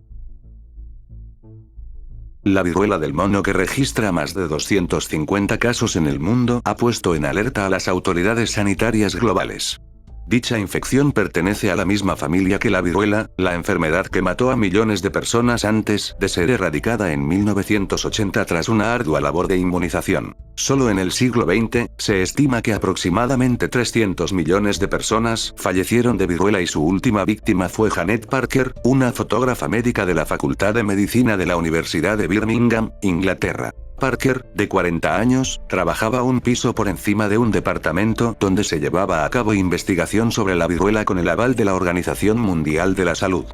La viruela del mono, que registra más de 250 casos en el mundo, ha puesto en alerta a las autoridades sanitarias globales. Dicha infección pertenece a la misma familia que la viruela, la enfermedad que mató a millones de personas antes de ser erradicada en 1980 tras una ardua labor de inmunización. Solo en el siglo XX, se estima que aproximadamente 300 millones de personas fallecieron de viruela y su última víctima fue Janet Parker, una fotógrafa médica de la Facultad de Medicina de la Universidad de Birmingham, Inglaterra. Parker, de 40 años, trabajaba un piso por encima de un departamento donde se llevaba a cabo investigación sobre la viruela con el aval de la Organización Mundial de la Salud.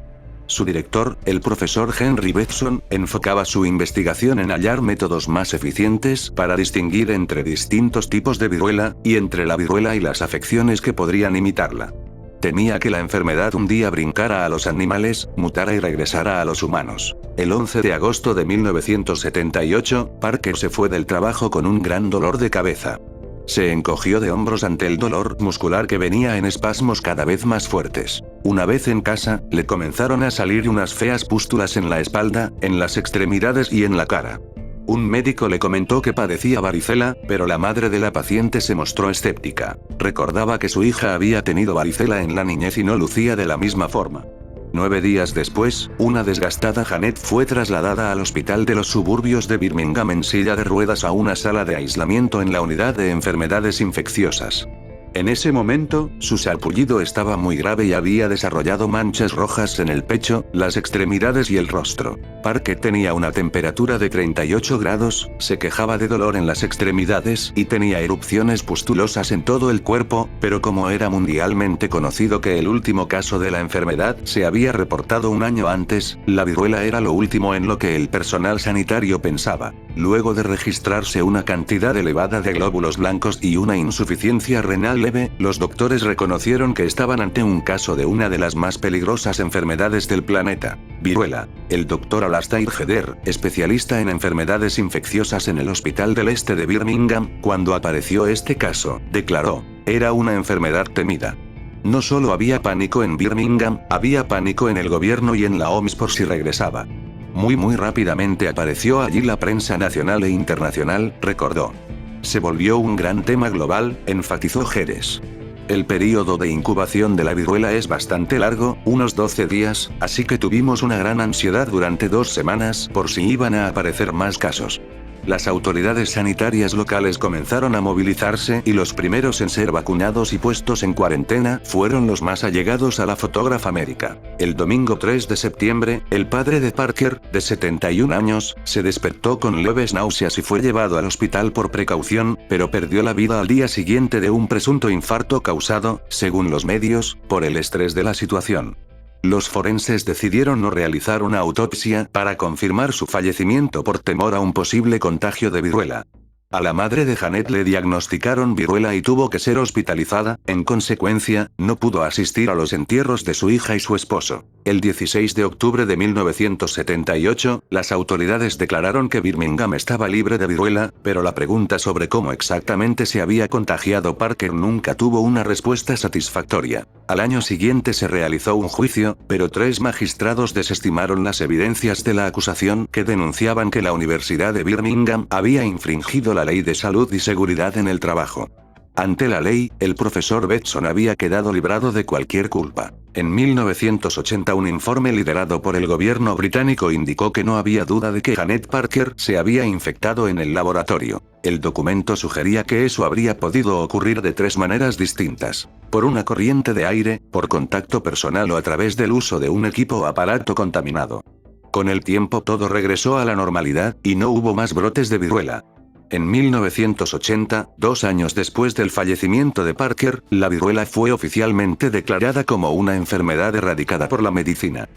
Su director, el profesor Henry Bedson, enfocaba su investigación en hallar métodos más eficientes para distinguir entre distintos tipos de viruela, y entre la viruela y las afecciones que podrían imitarla. Temía que la enfermedad un día brincara a los animales, mutara y regresara a los humanos. El 11 de agosto de 1978, Parker se fue del trabajo con un gran dolor de cabeza. Se encogió de hombros ante el dolor muscular que venía en espasmos cada vez más fuertes. Una vez en casa, le comenzaron a salir unas feas pústulas en la espalda, en las extremidades y en la cara. Un médico le comentó que padecía varicela, pero la madre de la paciente se mostró escéptica. Recordaba que su hija había tenido varicela en la niñez y no lucía de la misma forma. 9 días después, una desgastada Janet fue trasladada al hospital de los suburbios de Birmingham en silla de ruedas a una sala de aislamiento en la unidad de enfermedades infecciosas. En ese momento, su sarpullido estaba muy grave y había desarrollado manchas rojas en el pecho, las extremidades y el rostro. Parker tenía una temperatura de 38 grados, se quejaba de dolor en las extremidades y tenía erupciones pustulosas en todo el cuerpo, pero como era mundialmente conocido que el último caso de la enfermedad se había reportado un año antes, la viruela era lo último en lo que el personal sanitario pensaba. Luego de registrarse una cantidad elevada de glóbulos blancos y una insuficiencia renal leve, los doctores reconocieron que estaban ante un caso de una de las más peligrosas enfermedades del planeta. Viruela. El doctor Alastair Heder, especialista en enfermedades infecciosas en el Hospital del Este de Birmingham, cuando apareció este caso, declaró: era una enfermedad temida. No solo había pánico en Birmingham, había pánico en el gobierno y en la OMS por si regresaba. Muy rápidamente apareció allí la prensa nacional e internacional, recordó. Se volvió un gran tema global, enfatizó Jerez. El período de incubación de la viruela es bastante largo, unos 12 días, así que tuvimos una gran ansiedad durante 2 semanas por si iban a aparecer más casos. Las autoridades sanitarias locales comenzaron a movilizarse y los primeros en ser vacunados y puestos en cuarentena fueron los más allegados a la fotógrafa médica. El domingo 3 de septiembre, el padre de Parker, de 71 años, se despertó con leves náuseas y fue llevado al hospital por precaución, pero perdió la vida al día siguiente de un presunto infarto causado, según los medios, por el estrés de la situación. Los forenses decidieron no realizar una autopsia para confirmar su fallecimiento por temor a un posible contagio de viruela. A la madre de Janet le diagnosticaron viruela y tuvo que ser hospitalizada, en consecuencia, no pudo asistir a los entierros de su hija y su esposo. El 16 de octubre de 1978, las autoridades declararon que Birmingham estaba libre de viruela, pero la pregunta sobre cómo exactamente se había contagiado Parker nunca tuvo una respuesta satisfactoria. Al año siguiente se realizó un juicio, pero 3 magistrados desestimaron las evidencias de la acusación que denunciaban que la Universidad de Birmingham había infringido la ley de salud y seguridad en el trabajo. Ante la ley, el profesor Betson había quedado librado de cualquier culpa. En 1980 un informe liderado por el gobierno británico indicó que no había duda de que Janet Parker se había infectado en el laboratorio. El documento sugería que eso habría podido ocurrir de 3 maneras distintas: por una corriente de aire, por contacto personal o a través del uso de un equipo o aparato contaminado. Con el tiempo todo regresó a la normalidad, y no hubo más brotes de viruela. En 1980, 2 años después del fallecimiento de Parker, la viruela fue oficialmente declarada como una enfermedad erradicada por la medicina.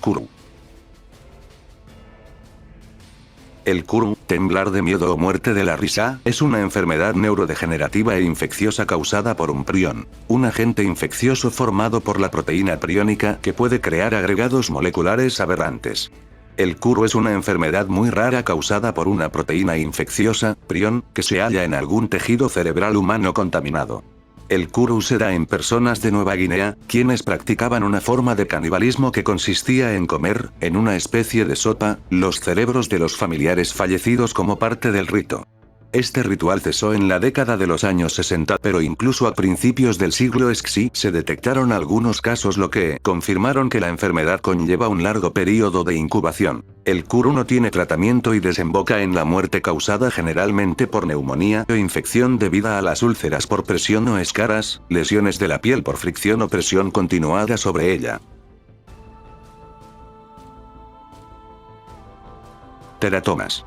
CURU. El CURU, temblar de miedo o muerte de la risa, es una enfermedad neurodegenerativa e infecciosa causada por un prión, un agente infeccioso formado por la proteína priónica que puede crear agregados moleculares aberrantes. El CURU es una enfermedad muy rara causada por una proteína infecciosa, prión, que se halla en algún tejido cerebral humano contaminado. El CURU se da en personas de Nueva Guinea, quienes practicaban una forma de canibalismo que consistía en comer, en una especie de sopa, los cerebros de los familiares fallecidos como parte del rito. Este ritual cesó en la década de los años 60, pero incluso a principios del siglo XX se detectaron algunos casos lo que confirmaron que la enfermedad conlleva un largo periodo de incubación. El CURU no tiene tratamiento y desemboca en la muerte causada generalmente por neumonía o infección debida a las úlceras por presión o escaras, lesiones de la piel por fricción o presión continuada sobre ella. Teratomas.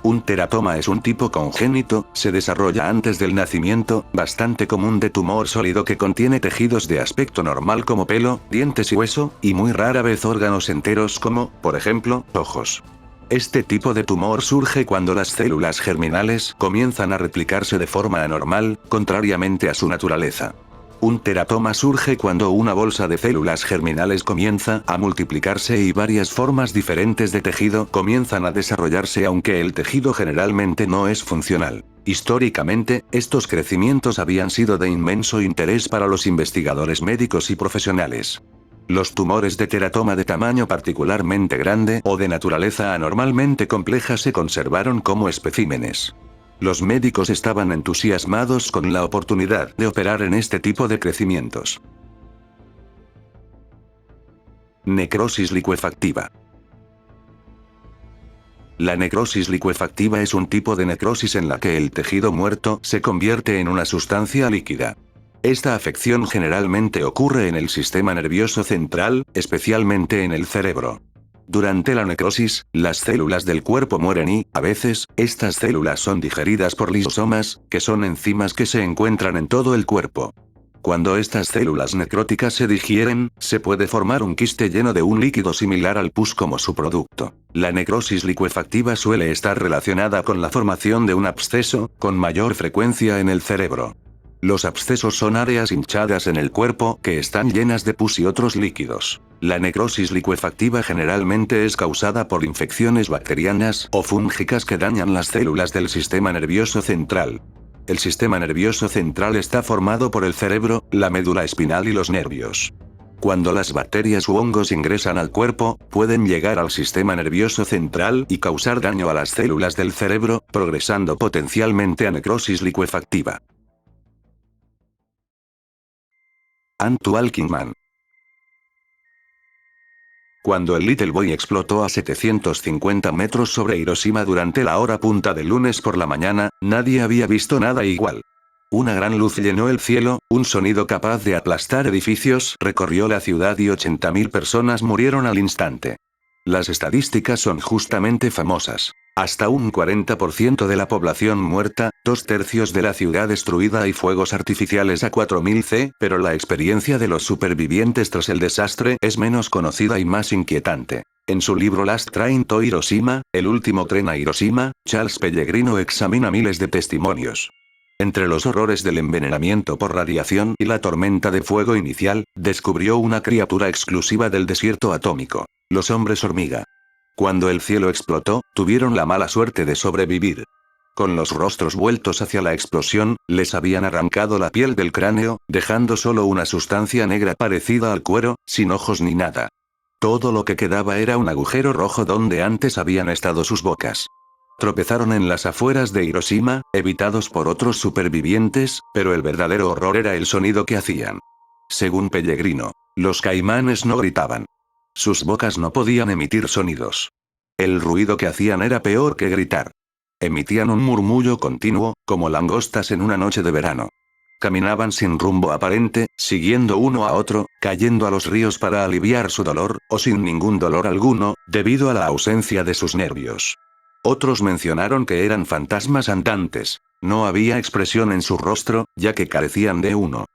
Un teratoma es un tipo congénito, se desarrolla antes del nacimiento, bastante común de tumor sólido que contiene tejidos de aspecto normal como pelo, dientes y hueso, y muy rara vez órganos enteros como, por ejemplo, ojos. Este tipo de tumor surge cuando las células germinales comienzan a replicarse de forma anormal, contrariamente a su naturaleza. Un teratoma surge cuando una bolsa de células germinales comienza a multiplicarse y varias formas diferentes de tejido comienzan a desarrollarse aunque el tejido generalmente no es funcional. Históricamente, estos crecimientos habían sido de inmenso interés para los investigadores médicos y profesionales. Los tumores de teratoma de tamaño particularmente grande o de naturaleza anormalmente compleja se conservaron como especímenes. Los médicos estaban entusiasmados con la oportunidad de operar en este tipo de crecimientos. Necrosis licuefactiva. La necrosis licuefactiva es un tipo de necrosis en la que el tejido muerto se convierte en una sustancia líquida. Esta afección generalmente ocurre en el sistema nervioso central, especialmente en el cerebro. Durante la necrosis, las células del cuerpo mueren y, a veces, estas células son digeridas por lisosomas, que son enzimas que se encuentran en todo el cuerpo. Cuando estas células necróticas se digieren, se puede formar un quiste lleno de un líquido similar al pus como su producto. La necrosis licuefactiva suele estar relacionada con la formación de un absceso, con mayor frecuencia en el cerebro. Los abscesos son áreas hinchadas en el cuerpo que están llenas de pus y otros líquidos. La necrosis licuefactiva generalmente es causada por infecciones bacterianas o fúngicas que dañan las células del sistema nervioso central. El sistema nervioso central está formado por el cerebro, la médula espinal y los nervios. Cuando las bacterias u hongos ingresan al cuerpo, pueden llegar al sistema nervioso central y causar daño a las células del cerebro, progresando potencialmente a necrosis licuefactiva. Antoine Kingman. Cuando el Little Boy explotó a 750 metros sobre Hiroshima durante la hora punta del lunes por la mañana, nadie había visto nada igual. Una gran luz llenó el cielo, un sonido capaz de aplastar edificios recorrió la ciudad y 80.000 personas murieron al instante. Las estadísticas son justamente famosas. Hasta un 40% de la población muerta, 2/3 de la ciudad destruida y fuegos artificiales a 4.000 c, pero la experiencia de los supervivientes tras el desastre es menos conocida y más inquietante. En su libro Last Train to Hiroshima, El último tren a Hiroshima, Charles Pellegrino examina miles de testimonios. Entre los horrores del envenenamiento por radiación y la tormenta de fuego inicial, descubrió una criatura exclusiva del desierto atómico: los hombres hormiga. Cuando el cielo explotó, tuvieron la mala suerte de sobrevivir. Con los rostros vueltos hacia la explosión, les habían arrancado la piel del cráneo, dejando solo una sustancia negra parecida al cuero, sin ojos ni nada. Todo lo que quedaba era un agujero rojo donde antes habían estado sus bocas. Tropezaron en las afueras de Hiroshima, evitados por otros supervivientes, pero el verdadero horror era el sonido que hacían. Según Pellegrino, los caimanes no gritaban. Sus bocas no podían emitir sonidos. El ruido que hacían era peor que gritar. Emitían un murmullo continuo, como langostas en una noche de verano. Caminaban sin rumbo aparente, siguiendo uno a otro, cayendo a los ríos para aliviar su dolor, o sin ningún dolor alguno, debido a la ausencia de sus nervios. Otros mencionaron que eran fantasmas andantes. No había expresión en su rostro, ya que carecían de uno.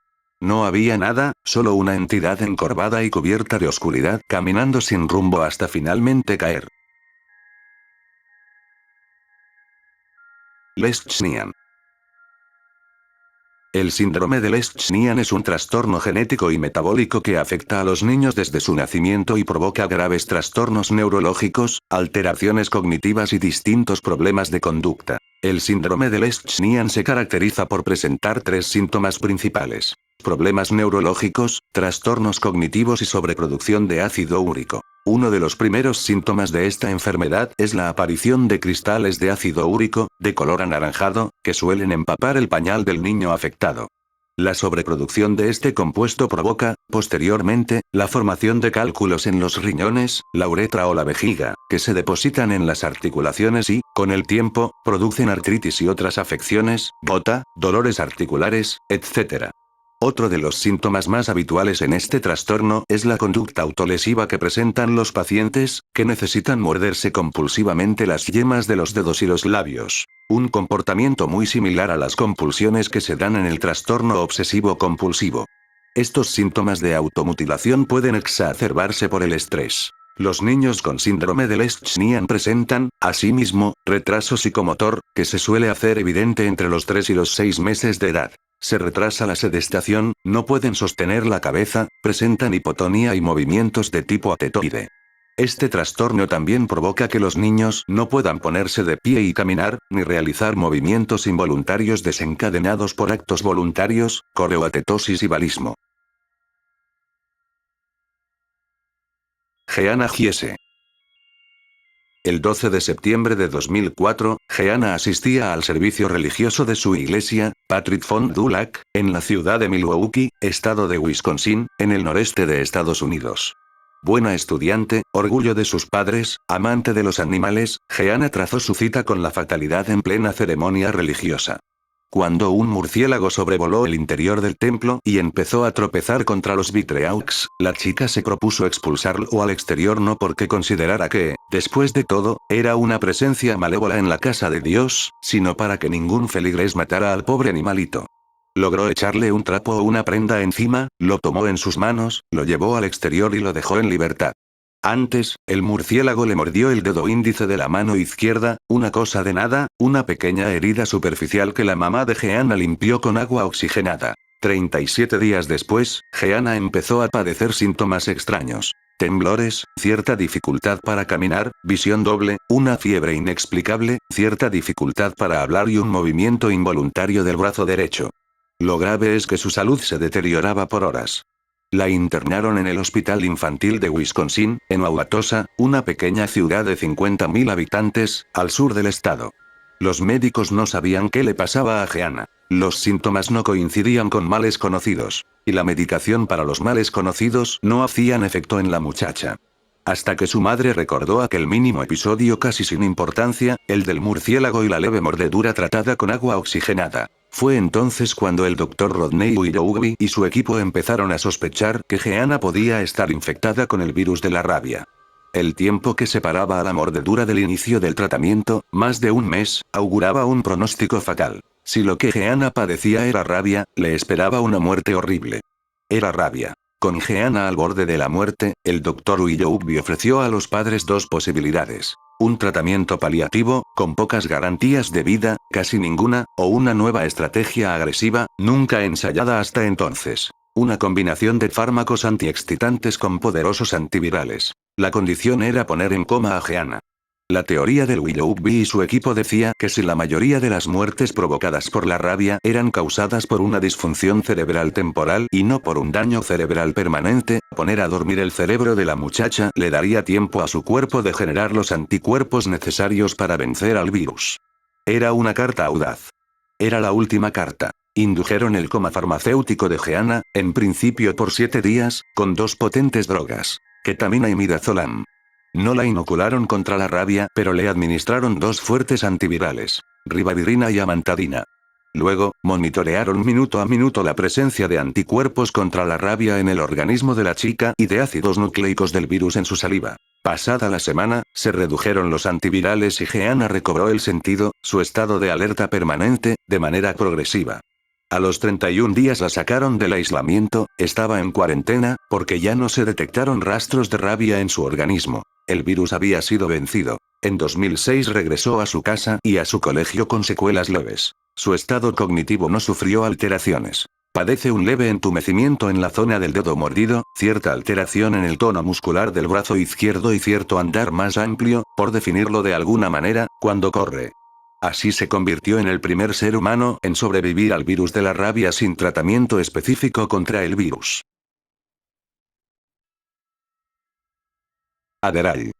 No había nada, solo una entidad encorvada y cubierta de oscuridad caminando sin rumbo hasta finalmente caer. Leschnian. El síndrome de Leschnian es un trastorno genético y metabólico que afecta a los niños desde su nacimiento y provoca graves trastornos neurológicos, alteraciones cognitivas y distintos problemas de conducta. El síndrome de Leschnian se caracteriza por presentar 3 síntomas principales: problemas neurológicos, trastornos cognitivos y sobreproducción de ácido úrico. Uno de los primeros síntomas de esta enfermedad es la aparición de cristales de ácido úrico, de color anaranjado, que suelen empapar el pañal del niño afectado. La sobreproducción de este compuesto provoca, posteriormente, la formación de cálculos en los riñones, la uretra o la vejiga, que se depositan en las articulaciones y, con el tiempo, producen artritis y otras afecciones, gota, dolores articulares, etc. Otro de los síntomas más habituales en este trastorno es la conducta autolesiva que presentan los pacientes, que necesitan morderse compulsivamente las yemas de los dedos y los labios. Un comportamiento muy similar a las compulsiones que se dan en el trastorno obsesivo-compulsivo. Estos síntomas de automutilación pueden exacerbarse por el estrés. Los niños con síndrome de Leschnian presentan, asimismo, retraso psicomotor, que se suele hacer evidente entre los 3 y los 6 meses de edad. Se retrasa la sedestación, no pueden sostener la cabeza, presentan hipotonía y movimientos de tipo atetoide. Este trastorno también provoca que los niños no puedan ponerse de pie y caminar, ni realizar movimientos involuntarios desencadenados por actos voluntarios, coreoatetosis y balismo. Jeanna Giese. El 12 de septiembre de 2004, Jeanna asistía al servicio religioso de su iglesia, Patrick Fond du Lac, en la ciudad de Milwaukee, estado de Wisconsin, en el noreste de Estados Unidos. Buena estudiante, orgullo de sus padres, amante de los animales, Jeanna trazó su cita con la fatalidad en plena ceremonia religiosa. Cuando un murciélago sobrevoló el interior del templo y empezó a tropezar contra los Vitreaux, la chica se propuso expulsarlo al exterior no porque considerara que, después de todo, era una presencia malévola en la casa de Dios, sino para que ningún feligrés matara al pobre animalito. Logró echarle un trapo o una prenda encima, lo tomó en sus manos, lo llevó al exterior y lo dejó en libertad. Antes, el murciélago le mordió el dedo índice de la mano izquierda, una cosa de nada, una pequeña herida superficial que la mamá de Jeanna limpió con agua oxigenada. 37 días después, Jeanna empezó a padecer síntomas extraños. Temblores, cierta dificultad para caminar, visión doble, una fiebre inexplicable, cierta dificultad para hablar y un movimiento involuntario del brazo derecho. Lo grave es que su salud se deterioraba por horas. La internaron en el Hospital Infantil de Wisconsin, en Wauwatosa, una pequeña ciudad de 50.000 habitantes, al sur del estado. Los médicos no sabían qué le pasaba a Jeanna. Los síntomas no coincidían con males conocidos. Y la medicación para los males conocidos no hacían efecto en la muchacha. Hasta que su madre recordó aquel mínimo episodio casi sin importancia, el del murciélago y la leve mordedura tratada con agua oxigenada. Fue entonces cuando el Dr. Rodney Willoughby y su equipo empezaron a sospechar que Jeanna podía estar infectada con el virus de la rabia. El tiempo que separaba a la mordedura del inicio del tratamiento, más de un mes, auguraba un pronóstico fatal. Si lo que Jeanna padecía era rabia, le esperaba una muerte horrible. Era rabia. Con Jeanna al borde de la muerte, el Dr. Willoughby ofreció a los padres dos posibilidades. Un tratamiento paliativo, con pocas garantías de vida, casi ninguna, o una nueva estrategia agresiva, nunca ensayada hasta entonces. Una combinación de fármacos antiexcitantes con poderosos antivirales. La condición era poner en coma a Jeanna. La teoría del Willoughby y su equipo decía que si la mayoría de las muertes provocadas por la rabia eran causadas por una disfunción cerebral temporal y no por un daño cerebral permanente, poner a dormir el cerebro de la muchacha le daría tiempo a su cuerpo de generar los anticuerpos necesarios para vencer al virus. Era una carta audaz. Era la última carta. Indujeron el coma farmacéutico de Jeanna, en principio por 7 días, con 2 potentes drogas, ketamina y midazolam. No la inocularon contra la rabia, pero le administraron 2 fuertes antivirales, ribavirina y amantadina. Luego, monitorearon minuto a minuto la presencia de anticuerpos contra la rabia en el organismo de la chica y de ácidos nucleicos del virus en su saliva. Pasada la semana, se redujeron los antivirales y Jeanna recobró el sentido, su estado de alerta permanente, de manera progresiva. A los 31 días la sacaron del aislamiento, estaba en cuarentena, porque ya no se detectaron rastros de rabia en su organismo. El virus había sido vencido. En 2006 regresó a su casa y a su colegio con secuelas leves. Su estado cognitivo no sufrió alteraciones. Padece un leve entumecimiento en la zona del dedo mordido, cierta alteración en el tono muscular del brazo izquierdo y cierto andar más amplio, por definirlo de alguna manera, cuando corre. Así se convirtió en el primer ser humano en sobrevivir al virus de la rabia sin tratamiento específico contra el virus. Adderall.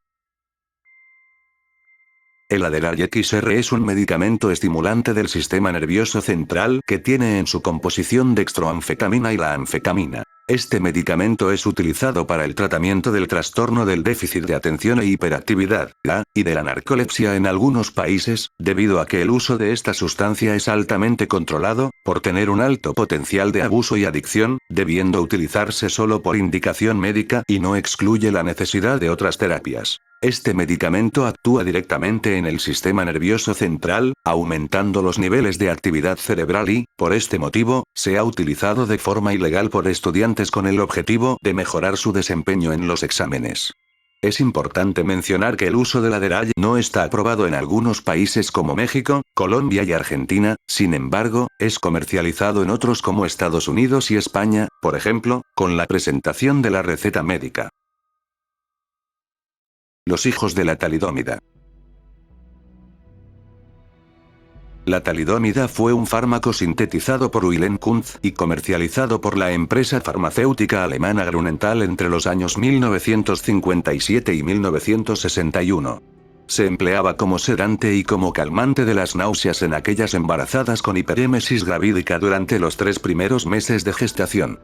El Adderall XR es un medicamento estimulante del sistema nervioso central que tiene en su composición dextroanfetamina y la anfetamina. Este medicamento es utilizado para el tratamiento del trastorno del déficit de atención e hiperactividad, TDAH, y de la narcolepsia en algunos países, debido a que el uso de esta sustancia es altamente controlado, por tener un alto potencial de abuso y adicción, debiendo utilizarse solo por indicación médica y no excluye la necesidad de otras terapias. Este medicamento actúa directamente en el sistema nervioso central, aumentando los niveles de actividad cerebral y, por este motivo, se ha utilizado de forma ilegal por estudiantes con el objetivo de mejorar su desempeño en los exámenes. Es importante mencionar que el uso del Adderall no está aprobado en algunos países como México, Colombia y Argentina, sin embargo, es comercializado en otros como Estados Unidos y España, por ejemplo, con la presentación de la receta médica. Los hijos de la talidomida. La talidomida fue un fármaco sintetizado por Wilhelm Kunz y comercializado por la empresa farmacéutica alemana Grünenthal entre los años 1957 y 1961. Se empleaba como sedante y como calmante de las náuseas en aquellas embarazadas con hiperémesis gravídica durante los 3 primeros meses de gestación.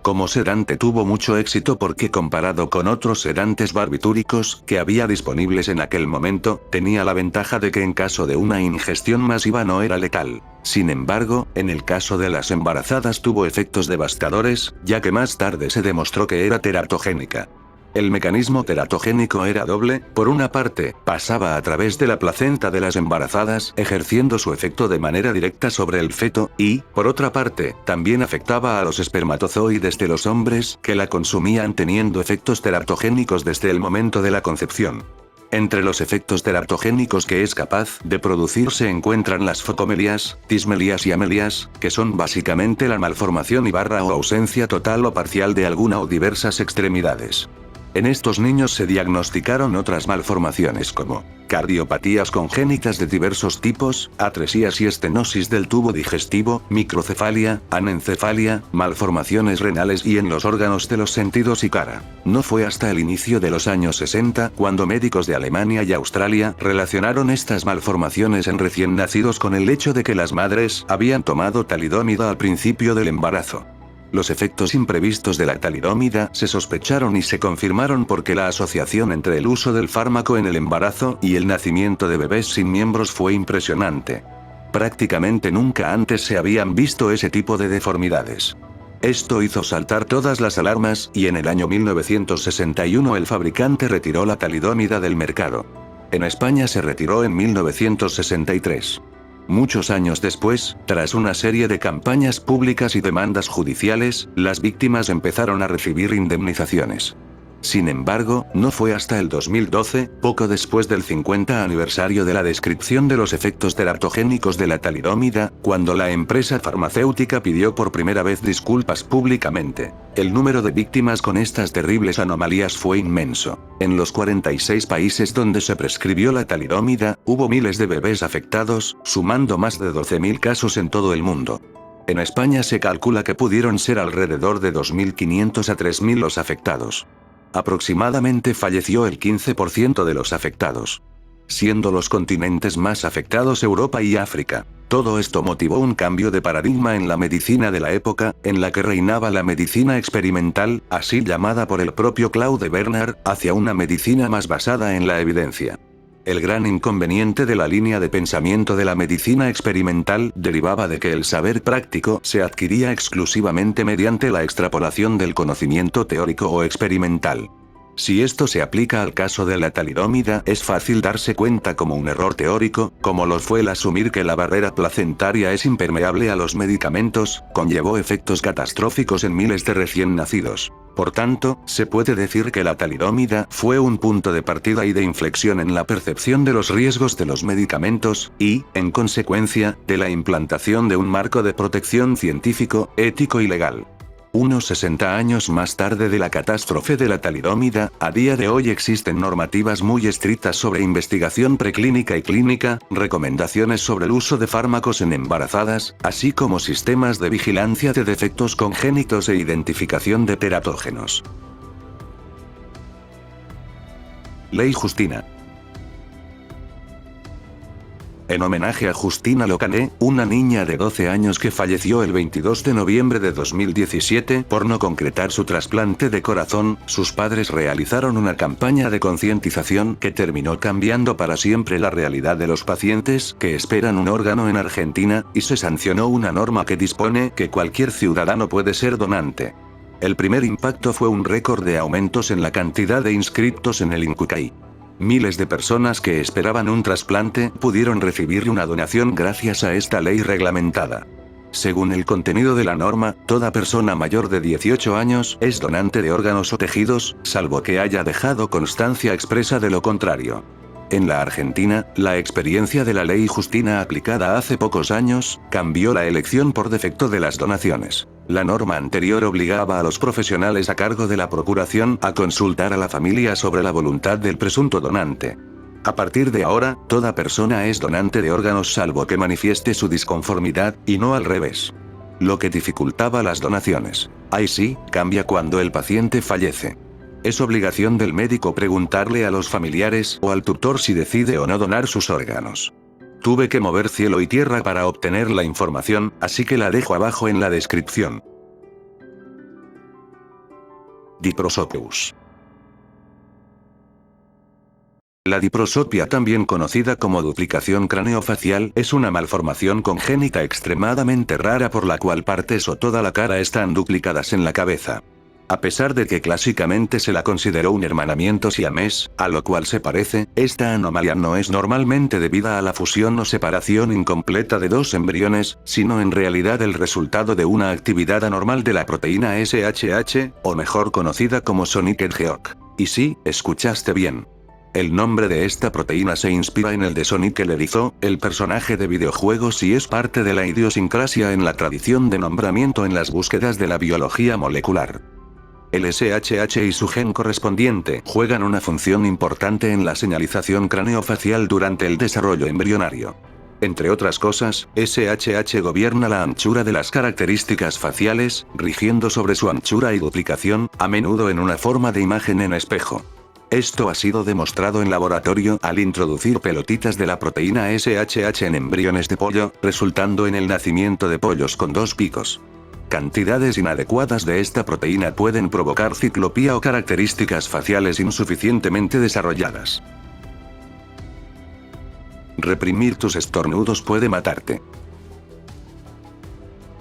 Como sedante tuvo mucho éxito porque comparado con otros sedantes barbitúricos que había disponibles en aquel momento, tenía la ventaja de que en caso de una ingestión masiva no era letal. Sin embargo, en el caso de las embarazadas tuvo efectos devastadores, ya que más tarde se demostró que era teratogénica. El mecanismo teratogénico era doble, por una parte, pasaba a través de la placenta de las embarazadas, ejerciendo su efecto de manera directa sobre el feto, y, por otra parte, también afectaba a los espermatozoides de los hombres que la consumían teniendo efectos teratogénicos desde el momento de la concepción. Entre los efectos teratogénicos que es capaz de producir se encuentran las focomelias, dismelias y amelias, que son básicamente la malformación o ausencia total o parcial de alguna o diversas extremidades. En estos niños se diagnosticaron otras malformaciones como cardiopatías congénitas de diversos tipos, atresías y estenosis del tubo digestivo, microcefalia, anencefalia, malformaciones renales y en los órganos de los sentidos y cara. No fue hasta el inicio de los años 60 cuando médicos de Alemania y Australia relacionaron estas malformaciones en recién nacidos con el hecho de que las madres habían tomado talidomida al principio del embarazo. Los efectos imprevistos de la talidomida se sospecharon y se confirmaron porque la asociación entre el uso del fármaco en el embarazo y el nacimiento de bebés sin miembros fue impresionante. Prácticamente nunca antes se habían visto ese tipo de deformidades. Esto hizo saltar todas las alarmas y en el año 1961 el fabricante retiró la talidomida del mercado. En España se retiró en 1963. Muchos años después, tras una serie de campañas públicas y demandas judiciales, las víctimas empezaron a recibir indemnizaciones. Sin embargo, no fue hasta el 2012, poco después del 50 aniversario de la descripción de los efectos teratogénicos de la talidomida, cuando la empresa farmacéutica pidió por primera vez disculpas públicamente. El número de víctimas con estas terribles anomalías fue inmenso. En los 46 países donde se prescribió la talidomida, hubo miles de bebés afectados, sumando más de 12.000 casos en todo el mundo. En España se calcula que pudieron ser alrededor de 2.500 a 3.000 los afectados. Aproximadamente falleció el 15% de los afectados, siendo los continentes más afectados Europa y África. Todo esto motivó un cambio de paradigma en la medicina de la época, en la que reinaba la medicina experimental, así llamada por el propio Claude Bernard, hacia una medicina más basada en la evidencia. El gran inconveniente de la línea de pensamiento de la medicina experimental derivaba de que el saber práctico se adquiría exclusivamente mediante la extrapolación del conocimiento teórico o experimental. Si esto se aplica al caso de la talidomida, es fácil darse cuenta como un error teórico, como lo fue el asumir que la barrera placentaria es impermeable a los medicamentos, conllevó efectos catastróficos en miles de recién nacidos. Por tanto, se puede decir que la talidomida fue un punto de partida y de inflexión en la percepción de los riesgos de los medicamentos, y, en consecuencia, de la implantación de un marco de protección científico, ético y legal. Unos 60 años más tarde de la catástrofe de la talidomida, a día de hoy existen normativas muy estrictas sobre investigación preclínica y clínica, recomendaciones sobre el uso de fármacos en embarazadas, así como sistemas de vigilancia de defectos congénitos e identificación de teratógenos. Ley Justina. En homenaje a Justina Locané, una niña de 12 años que falleció el 22 de noviembre de 2017 por no concretar su trasplante de corazón, sus padres realizaron una campaña de concientización que terminó cambiando para siempre la realidad de los pacientes que esperan un órgano en Argentina, y se sancionó una norma que dispone que cualquier ciudadano puede ser donante. El primer impacto fue un récord de aumentos en la cantidad de inscriptos en el INCUCAI. Miles de personas que esperaban un trasplante pudieron recibir una donación gracias a esta ley reglamentada. Según el contenido de la norma, toda persona mayor de 18 años es donante de órganos o tejidos, salvo que haya dejado constancia expresa de lo contrario. En la Argentina, la experiencia de la ley Justina aplicada hace pocos años, cambió la elección por defecto de las donaciones. La norma anterior obligaba a los profesionales a cargo de la procuración a consultar a la familia sobre la voluntad del presunto donante. A partir de ahora, toda persona es donante de órganos salvo que manifieste su disconformidad, y no al revés. Lo que dificultaba las donaciones. Ahí sí, cambia cuando el paciente fallece. Es obligación del médico preguntarle a los familiares o al tutor si decide o no donar sus órganos. Tuve que mover cielo y tierra para obtener la información, así que la dejo abajo en la descripción. Diprosopeus. La diprosopia, también conocida como duplicación craneofacial, es una malformación congénita extremadamente rara por la cual partes o toda la cara están duplicadas en la cabeza. A pesar de que clásicamente se la consideró un hermanamiento siamés, a lo cual se parece, esta anomalía no es normalmente debida a la fusión o separación incompleta de dos embriones, sino en realidad el resultado de una actividad anormal de la proteína SHH, o mejor conocida como Sonic Hedgehog. Y sí, escuchaste bien. El nombre de esta proteína se inspira en el de Sonic el erizo, el personaje de videojuegos, y es parte de la idiosincrasia en la tradición de nombramiento en las búsquedas de la biología molecular. El SHH y su gen correspondiente juegan una función importante en la señalización craneofacial durante el desarrollo embrionario. Entre otras cosas, SHH gobierna la anchura de las características faciales, rigiendo sobre su anchura y duplicación, a menudo en una forma de imagen en espejo. Esto ha sido demostrado en laboratorio al introducir pelotitas de la proteína SHH en embriones de pollo, resultando en el nacimiento de pollos con dos picos. Cantidades inadecuadas de esta proteína pueden provocar ciclopía o características faciales insuficientemente desarrolladas. Reprimir tus estornudos puede matarte.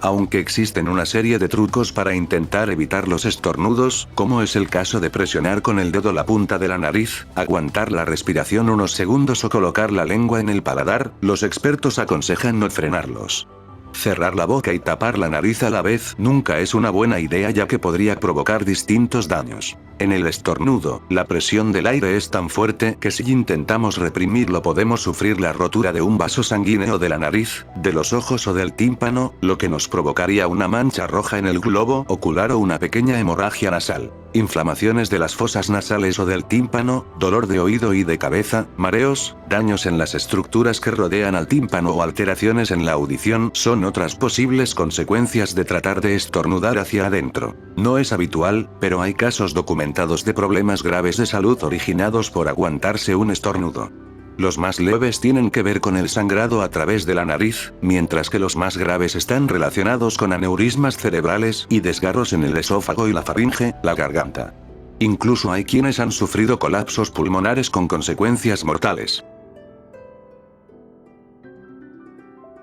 Aunque existen una serie de trucos para intentar evitar los estornudos, como es el caso de presionar con el dedo la punta de la nariz, aguantar la respiración unos segundos o colocar la lengua en el paladar, los expertos aconsejan no frenarlos. Cerrar la boca y tapar la nariz a la vez nunca es una buena idea, ya que podría provocar distintos daños. En el estornudo, la presión del aire es tan fuerte que si intentamos reprimirlo podemos sufrir la rotura de un vaso sanguíneo de la nariz, de los ojos o del tímpano, lo que nos provocaría una mancha roja en el globo ocular o una pequeña hemorragia nasal. Inflamaciones de las fosas nasales o del tímpano, dolor de oído y de cabeza, mareos, daños en las estructuras que rodean al tímpano o alteraciones en la audición son otras posibles consecuencias de tratar de estornudar hacia adentro. No es habitual, pero hay casos documentados de problemas graves de salud originados por aguantarse un estornudo. Los más leves tienen que ver con el sangrado a través de la nariz, mientras que los más graves están relacionados con aneurismas cerebrales y desgarros en el esófago y la faringe, la garganta. Incluso hay quienes han sufrido colapsos pulmonares con consecuencias mortales.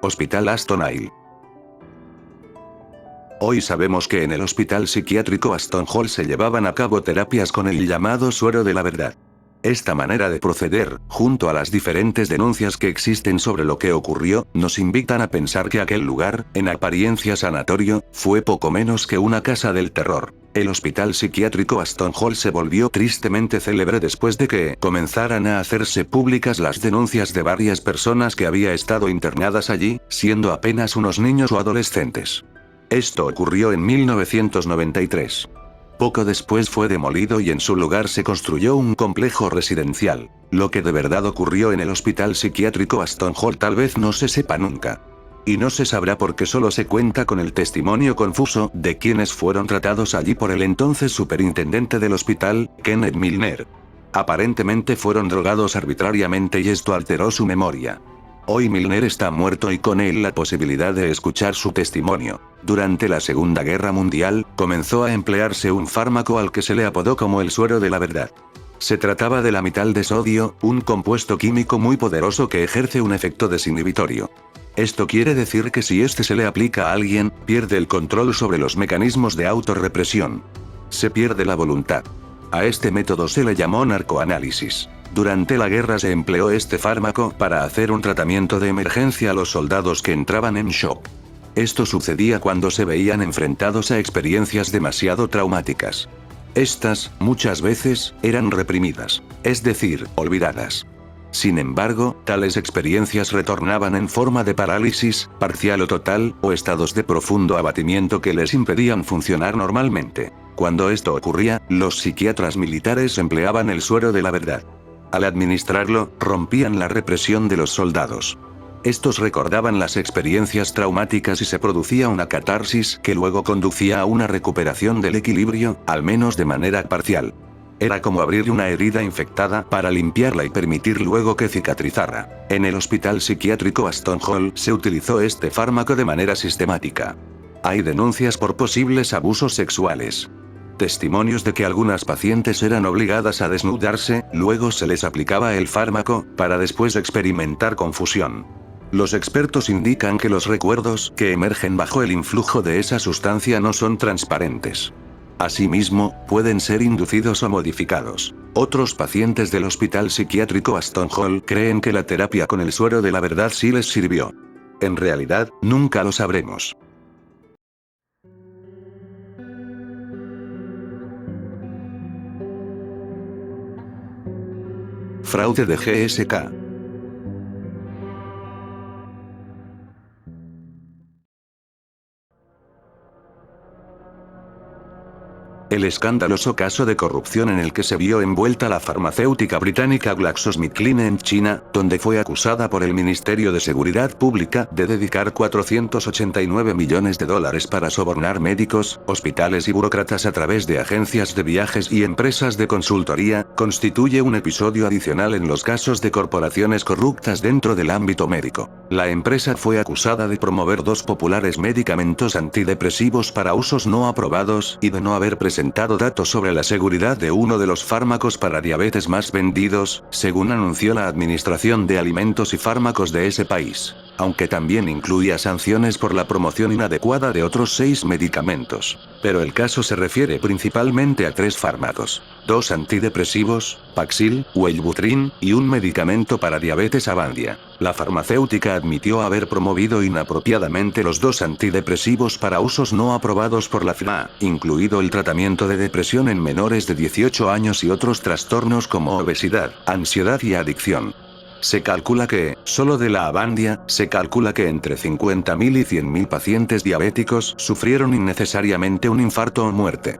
Hospital Aston Hall. Hoy sabemos que en el Hospital Psiquiátrico Aston Hall se llevaban a cabo terapias con el llamado suero de la verdad. Esta manera de proceder, junto a las diferentes denuncias que existen sobre lo que ocurrió, nos invitan a pensar que aquel lugar, en apariencia sanatorio, fue poco menos que una casa del terror. El Hospital Psiquiátrico Aston Hall se volvió tristemente célebre después de que comenzaran a hacerse públicas las denuncias de varias personas que había estado internadas allí, siendo apenas unos niños o adolescentes. Esto ocurrió en 1993. Poco después fue demolido y en su lugar se construyó un complejo residencial. Lo que de verdad ocurrió en el Hospital Psiquiátrico Aston Hall tal vez no se sepa nunca. Y no se sabrá porque solo se cuenta con el testimonio confuso de quienes fueron tratados allí por el entonces superintendente del hospital, Kenneth Milner. Aparentemente fueron drogados arbitrariamente y esto alteró su memoria. Hoy Milner está muerto y con él la posibilidad de escuchar su testimonio. Durante la Segunda Guerra Mundial, comenzó a emplearse un fármaco al que se le apodó como el suero de la verdad. Se trataba de la mital de sodio, un compuesto químico muy poderoso que ejerce un efecto desinhibitorio. Esto quiere decir que si este se le aplica a alguien, pierde el control sobre los mecanismos de autorrepresión. Se pierde la voluntad. A este método se le llamó narcoanálisis. Durante la guerra se empleó este fármaco para hacer un tratamiento de emergencia a los soldados que entraban en shock. Esto sucedía cuando se veían enfrentados a experiencias demasiado traumáticas. Estas, muchas veces, eran reprimidas, es decir, olvidadas. Sin embargo, tales experiencias retornaban en forma de parálisis, parcial o total, o estados de profundo abatimiento que les impedían funcionar normalmente. Cuando esto ocurría, los psiquiatras militares empleaban el suero de la verdad. Al administrarlo, rompían la represión de los soldados. Estos recordaban las experiencias traumáticas y se producía una catarsis que luego conducía a una recuperación del equilibrio, al menos de manera parcial. Era como abrir una herida infectada para limpiarla y permitir luego que cicatrizara. En el Hospital Psiquiátrico Aston Hall se utilizó este fármaco de manera sistemática. Hay denuncias por posibles abusos sexuales. Testimonios de que algunas pacientes eran obligadas a desnudarse, luego se les aplicaba el fármaco, para después experimentar confusión. Los expertos indican que los recuerdos que emergen bajo el influjo de esa sustancia no son transparentes. Asimismo, pueden ser inducidos o modificados. Otros pacientes del hospital psiquiátrico Aston Hall creen que la terapia con el suero de la verdad sí les sirvió. En realidad, nunca lo sabremos. Fraude de GSK. El escandaloso caso de corrupción en el que se vio envuelta la farmacéutica británica GlaxoSmithKline en China, donde fue acusada por el Ministerio de Seguridad Pública de dedicar 489 millones de dólares para sobornar médicos, hospitales y burócratas a través de agencias de viajes y empresas de consultoría, constituye un episodio adicional en los casos de corporaciones corruptas dentro del ámbito médico. La empresa fue acusada de promover dos populares medicamentos antidepresivos para usos no aprobados y de no haber presentado datos sobre la seguridad de uno de los fármacos para diabetes más vendidos, según anunció la Administración de Alimentos y Fármacos de ese país, aunque también incluía sanciones por la promoción inadecuada de otros 6 medicamentos. Pero el caso se refiere principalmente a 3 fármacos: 2 antidepresivos, Paxil, Wellbutrin, y un medicamento para diabetes Avandia. La farmacéutica admitió haber promovido inapropiadamente los 2 antidepresivos para usos no aprobados por la FDA, incluido el tratamiento de depresión en menores de 18 años y otros trastornos como obesidad, ansiedad y adicción. Se calcula que, solo de la Avandia, se calcula que entre 50.000 y 100.000 pacientes diabéticos sufrieron innecesariamente un infarto o muerte.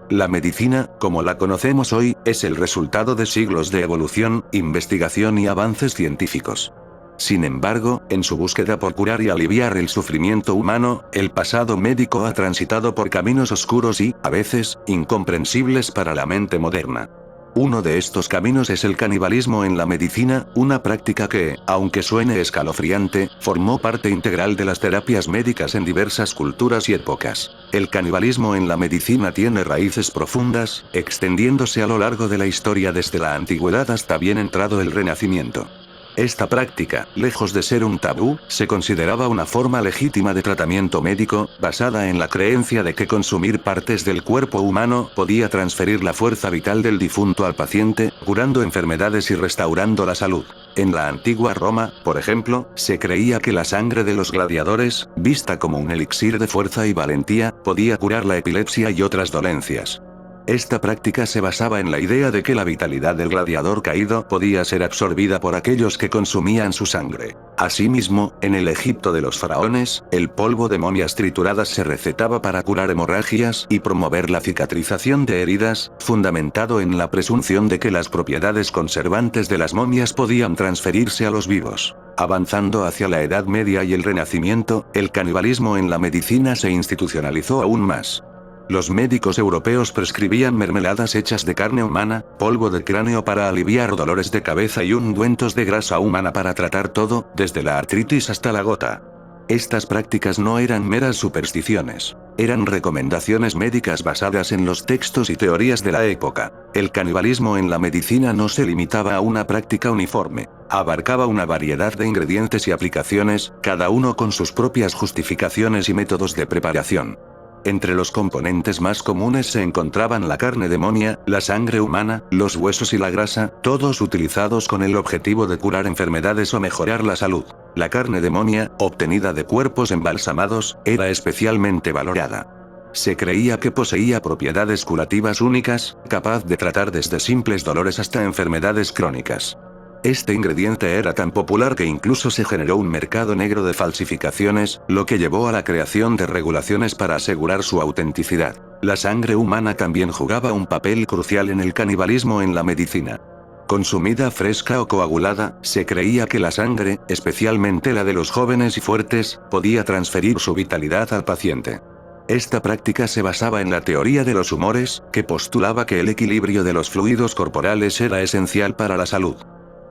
La medicina, como la conocemos hoy, es el resultado de siglos de evolución, investigación y avances científicos. Sin embargo, en su búsqueda por curar y aliviar el sufrimiento humano, el pasado médico ha transitado por caminos oscuros y, a veces, incomprensibles para la mente moderna. Uno de estos caminos es el canibalismo en la medicina, una práctica que, aunque suene escalofriante, formó parte integral de las terapias médicas en diversas culturas y épocas. El canibalismo en la medicina tiene raíces profundas, extendiéndose a lo largo de la historia desde la antigüedad hasta bien entrado el Renacimiento. Esta práctica, lejos de ser un tabú, se consideraba una forma legítima de tratamiento médico, basada en la creencia de que consumir partes del cuerpo humano podía transferir la fuerza vital del difunto al paciente, curando enfermedades y restaurando la salud. En la antigua Roma, por ejemplo, se creía que la sangre de los gladiadores, vista como un elixir de fuerza y valentía, podía curar la epilepsia y otras dolencias. Esta práctica se basaba en la idea de que la vitalidad del gladiador caído podía ser absorbida por aquellos que consumían su sangre. Asimismo, en el Egipto de los faraones, el polvo de momias trituradas se recetaba para curar hemorragias y promover la cicatrización de heridas, fundamentado en la presunción de que las propiedades conservantes de las momias podían transferirse a los vivos. Avanzando hacia la Edad Media y el Renacimiento, el canibalismo en la medicina se institucionalizó aún más. Los médicos europeos prescribían mermeladas hechas de carne humana, polvo de cráneo para aliviar dolores de cabeza y ungüentos de grasa humana para tratar todo, desde la artritis hasta la gota. Estas prácticas no eran meras supersticiones. Eran recomendaciones médicas basadas en los textos y teorías de la época. El canibalismo en la medicina no se limitaba a una práctica uniforme. Abarcaba una variedad de ingredientes y aplicaciones, cada uno con sus propias justificaciones y métodos de preparación. Entre los componentes más comunes se encontraban la carne de momia, la sangre humana, los huesos y la grasa, todos utilizados con el objetivo de curar enfermedades o mejorar la salud. La carne de momia, obtenida de cuerpos embalsamados, era especialmente valorada. Se creía que poseía propiedades curativas únicas, capaz de tratar desde simples dolores hasta enfermedades crónicas. Este ingrediente era tan popular que incluso se generó un mercado negro de falsificaciones, lo que llevó a la creación de regulaciones para asegurar su autenticidad. La sangre humana también jugaba un papel crucial en el canibalismo en la medicina. Consumida fresca o coagulada, se creía que la sangre, especialmente la de los jóvenes y fuertes, podía transferir su vitalidad al paciente. Esta práctica se basaba en la teoría de los humores, que postulaba que el equilibrio de los fluidos corporales era esencial para la salud.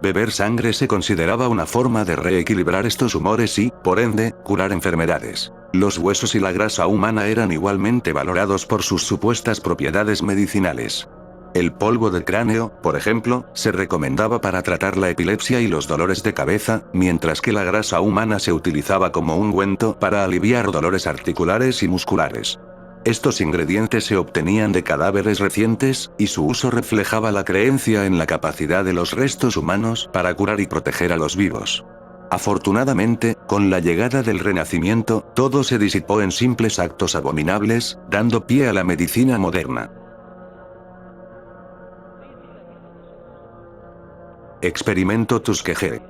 Beber sangre se consideraba una forma de reequilibrar estos humores y, por ende, curar enfermedades. Los huesos y la grasa humana eran igualmente valorados por sus supuestas propiedades medicinales. El polvo de cráneo, por ejemplo, se recomendaba para tratar la epilepsia y los dolores de cabeza, mientras que la grasa humana se utilizaba como ungüento para aliviar dolores articulares y musculares. Estos ingredientes se obtenían de cadáveres recientes, y su uso reflejaba la creencia en la capacidad de los restos humanos para curar y proteger a los vivos. Afortunadamente, con la llegada del Renacimiento, todo se disipó en simples actos abominables, dando pie a la medicina moderna. Experimento Tuskegee.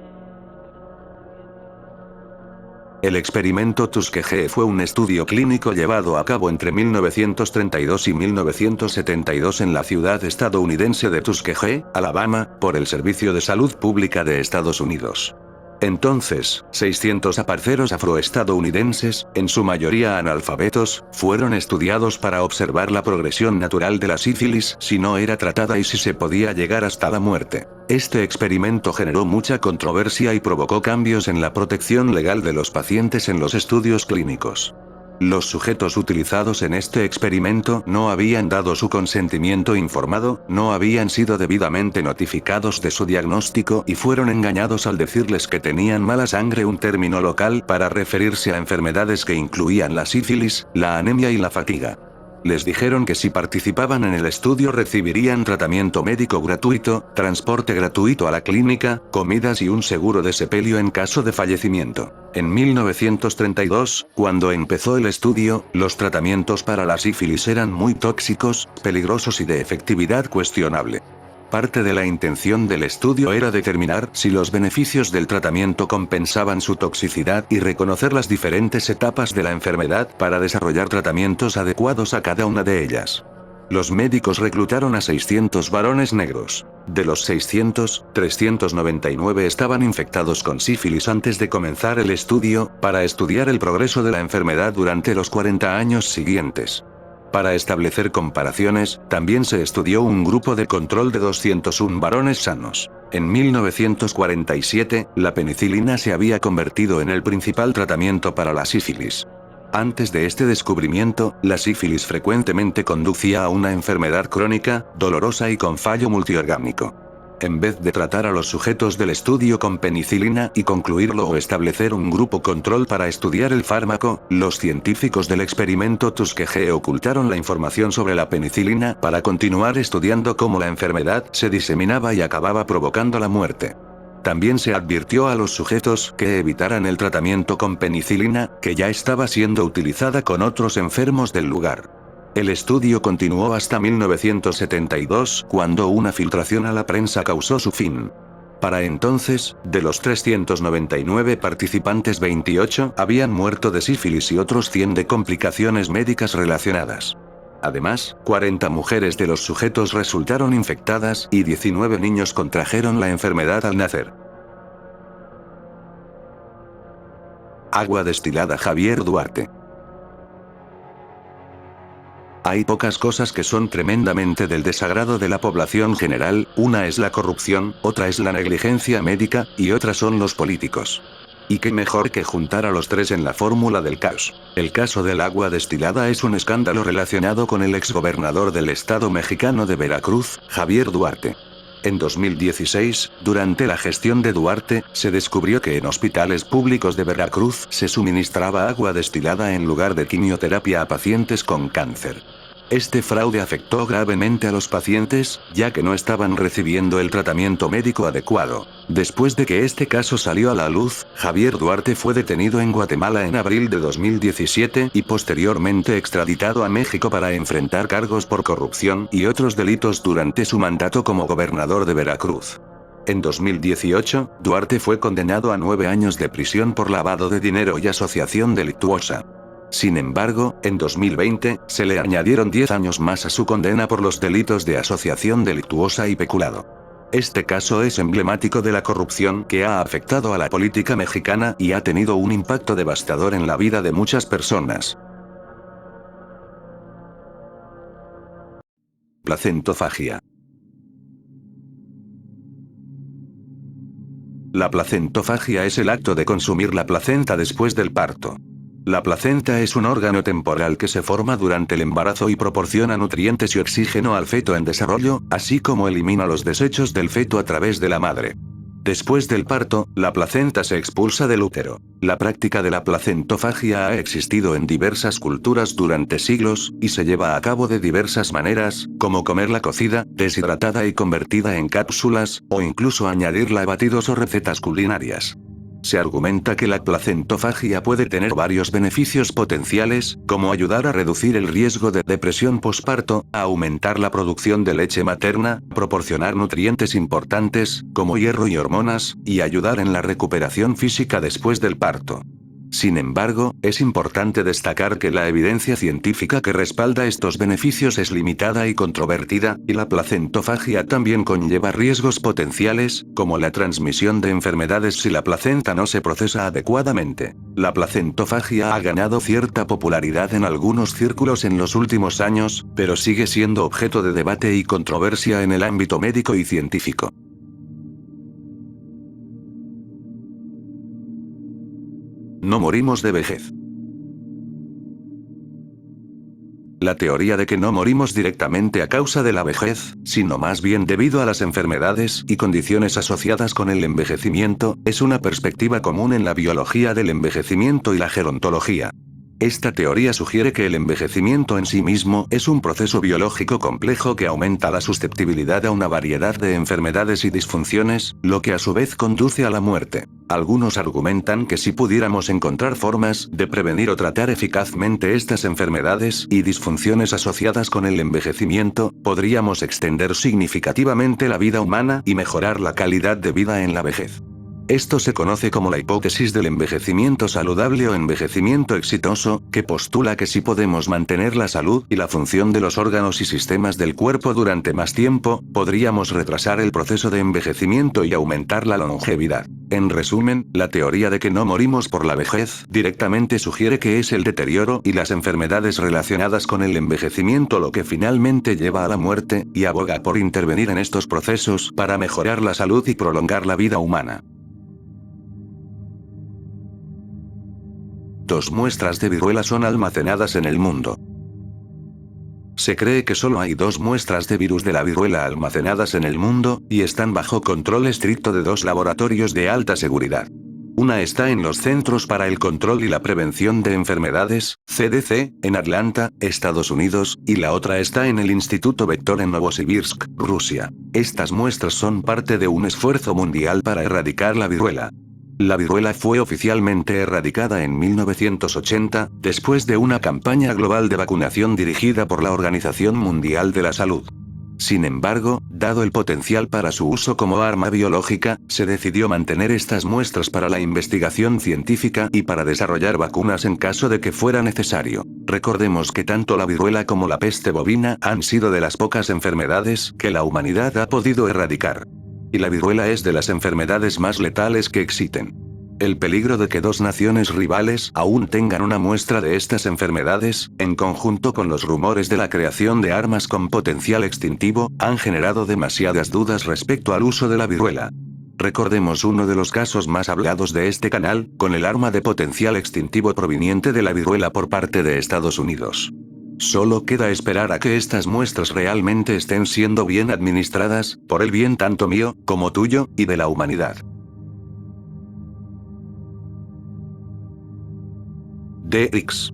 El experimento Tuskegee fue un estudio clínico llevado a cabo entre 1932 y 1972 en la ciudad estadounidense de Tuskegee, Alabama, por el Servicio de Salud Pública de Estados Unidos. Entonces, 600 aparceros afroestadounidenses, en su mayoría analfabetos, fueron estudiados para observar la progresión natural de la sífilis si no era tratada y si se podía llegar hasta la muerte. Este experimento generó mucha controversia y provocó cambios en la protección legal de los pacientes en los estudios clínicos. Los sujetos utilizados en este experimento no habían dado su consentimiento informado, no habían sido debidamente notificados de su diagnóstico y fueron engañados al decirles que tenían mala sangre, un término local para referirse a enfermedades que incluían la sífilis, la anemia y la fatiga. Les dijeron que si participaban en el estudio recibirían tratamiento médico gratuito, transporte gratuito a la clínica, comidas y un seguro de sepelio en caso de fallecimiento. En 1932, cuando empezó el estudio, los tratamientos para la sífilis eran muy tóxicos, peligrosos y de efectividad cuestionable. Parte de la intención del estudio era determinar si los beneficios del tratamiento compensaban su toxicidad y reconocer las diferentes etapas de la enfermedad para desarrollar tratamientos adecuados a cada una de ellas. Los médicos reclutaron a 600 varones negros. De los 600, 399 estaban infectados con sífilis antes de comenzar el estudio, para estudiar el progreso de la enfermedad durante los 40 años siguientes. Para establecer comparaciones, también se estudió un grupo de control de 201 varones sanos. En 1947, la penicilina se había convertido en el principal tratamiento para la sífilis. Antes de este descubrimiento, la sífilis frecuentemente conducía a una enfermedad crónica, dolorosa y con fallo multiorgánico. En vez de tratar a los sujetos del estudio con penicilina y concluirlo o establecer un grupo control para estudiar el fármaco, los científicos del experimento Tuskegee ocultaron la información sobre la penicilina para continuar estudiando cómo la enfermedad se diseminaba y acababa provocando la muerte. También se advirtió a los sujetos que evitaran el tratamiento con penicilina, que ya estaba siendo utilizada con otros enfermos del lugar. El estudio continuó hasta 1972, cuando una filtración a la prensa causó su fin. Para entonces, de los 399 participantes, 28 habían muerto de sífilis y otros 100 de complicaciones médicas relacionadas. Además, 40 mujeres de los sujetos resultaron infectadas y 19 niños contrajeron la enfermedad al nacer. Agua destilada. Javier Duarte. Hay pocas cosas que son tremendamente del desagrado de la población general, una es la corrupción, otra es la negligencia médica, y otra son los políticos. Y qué mejor que juntar a los tres en la fórmula del caos. El caso del agua destilada es un escándalo relacionado con el exgobernador del estado mexicano de Veracruz, Javier Duarte. En 2016, durante la gestión de Duarte, se descubrió que en hospitales públicos de Veracruz se suministraba agua destilada en lugar de quimioterapia a pacientes con cáncer. Este fraude afectó gravemente a los pacientes, ya que no estaban recibiendo el tratamiento médico adecuado. Después de que este caso salió a la luz, Javier Duarte fue detenido en Guatemala en abril de 2017 y posteriormente extraditado a México para enfrentar cargos por corrupción y otros delitos durante su mandato como gobernador de Veracruz. En 2018, Duarte fue condenado a 9 años de prisión por lavado de dinero y asociación delictuosa. Sin embargo, en 2020, se le añadieron 10 años más a su condena por los delitos de asociación delictuosa y peculado. Este caso es emblemático de la corrupción que ha afectado a la política mexicana y ha tenido un impacto devastador en la vida de muchas personas. Placentofagia. La placentofagia es el acto de consumir la placenta después del parto. La placenta es un órgano temporal que se forma durante el embarazo y proporciona nutrientes y oxígeno al feto en desarrollo, así como elimina los desechos del feto a través de la madre. Después del parto, la placenta se expulsa del útero. La práctica de la placentofagia ha existido en diversas culturas durante siglos, y se lleva a cabo de diversas maneras, como comerla cocida, deshidratada y convertida en cápsulas, o incluso añadirla a batidos o recetas culinarias. Se argumenta que la placentofagia puede tener varios beneficios potenciales, como ayudar a reducir el riesgo de depresión posparto, a aumentar la producción de leche materna, proporcionar nutrientes importantes, como hierro y hormonas, y ayudar en la recuperación física después del parto. Sin embargo, es importante destacar que la evidencia científica que respalda estos beneficios es limitada y controvertida, y la placentofagia también conlleva riesgos potenciales, como la transmisión de enfermedades si la placenta no se procesa adecuadamente. La placentofagia ha ganado cierta popularidad en algunos círculos en los últimos años, pero sigue siendo objeto de debate y controversia en el ámbito médico y científico. No morimos de vejez. La teoría de que no morimos directamente a causa de la vejez, sino más bien debido a las enfermedades y condiciones asociadas con el envejecimiento, es una perspectiva común en la biología del envejecimiento y la gerontología. Esta teoría sugiere que el envejecimiento en sí mismo es un proceso biológico complejo que aumenta la susceptibilidad a una variedad de enfermedades y disfunciones, lo que a su vez conduce a la muerte. Algunos argumentan que si pudiéramos encontrar formas de prevenir o tratar eficazmente estas enfermedades y disfunciones asociadas con el envejecimiento, podríamos extender significativamente la vida humana y mejorar la calidad de vida en la vejez. Esto se conoce como la hipótesis del envejecimiento saludable o envejecimiento exitoso, que postula que si podemos mantener la salud y la función de los órganos y sistemas del cuerpo durante más tiempo, podríamos retrasar el proceso de envejecimiento y aumentar la longevidad. En resumen, la teoría de que no morimos por la vejez directamente sugiere que es el deterioro y las enfermedades relacionadas con el envejecimiento lo que finalmente lleva a la muerte, y aboga por intervenir en estos procesos para mejorar la salud y prolongar la vida humana. 2 muestras de viruela son almacenadas en el mundo. Se cree que solo hay 2 muestras de virus de la viruela almacenadas en el mundo, y están bajo control estricto de 2 laboratorios de alta seguridad. Una está en los Centros para el Control y la Prevención de Enfermedades, CDC, en Atlanta, Estados Unidos, y la otra está en el Instituto Vector en Novosibirsk, Rusia. Estas muestras son parte de un esfuerzo mundial para erradicar la viruela. La viruela fue oficialmente erradicada en 1980, después de una campaña global de vacunación dirigida por la Organización Mundial de la Salud. Sin embargo, dado el potencial para su uso como arma biológica, se decidió mantener estas muestras para la investigación científica y para desarrollar vacunas en caso de que fuera necesario. Recordemos que tanto la viruela como la peste bovina han sido de las pocas enfermedades que la humanidad ha podido erradicar. Y la viruela es de las enfermedades más letales que existen. El peligro de que 2 naciones rivales aún tengan una muestra de estas enfermedades, en conjunto con los rumores de la creación de armas con potencial extintivo, han generado demasiadas dudas respecto al uso de la viruela. Recordemos uno de los casos más hablados de este canal, con el arma de potencial extintivo proveniente de la viruela por parte de Estados Unidos. Solo queda esperar a que estas muestras realmente estén siendo bien administradas, por el bien tanto mío, como tuyo, y de la humanidad. DX.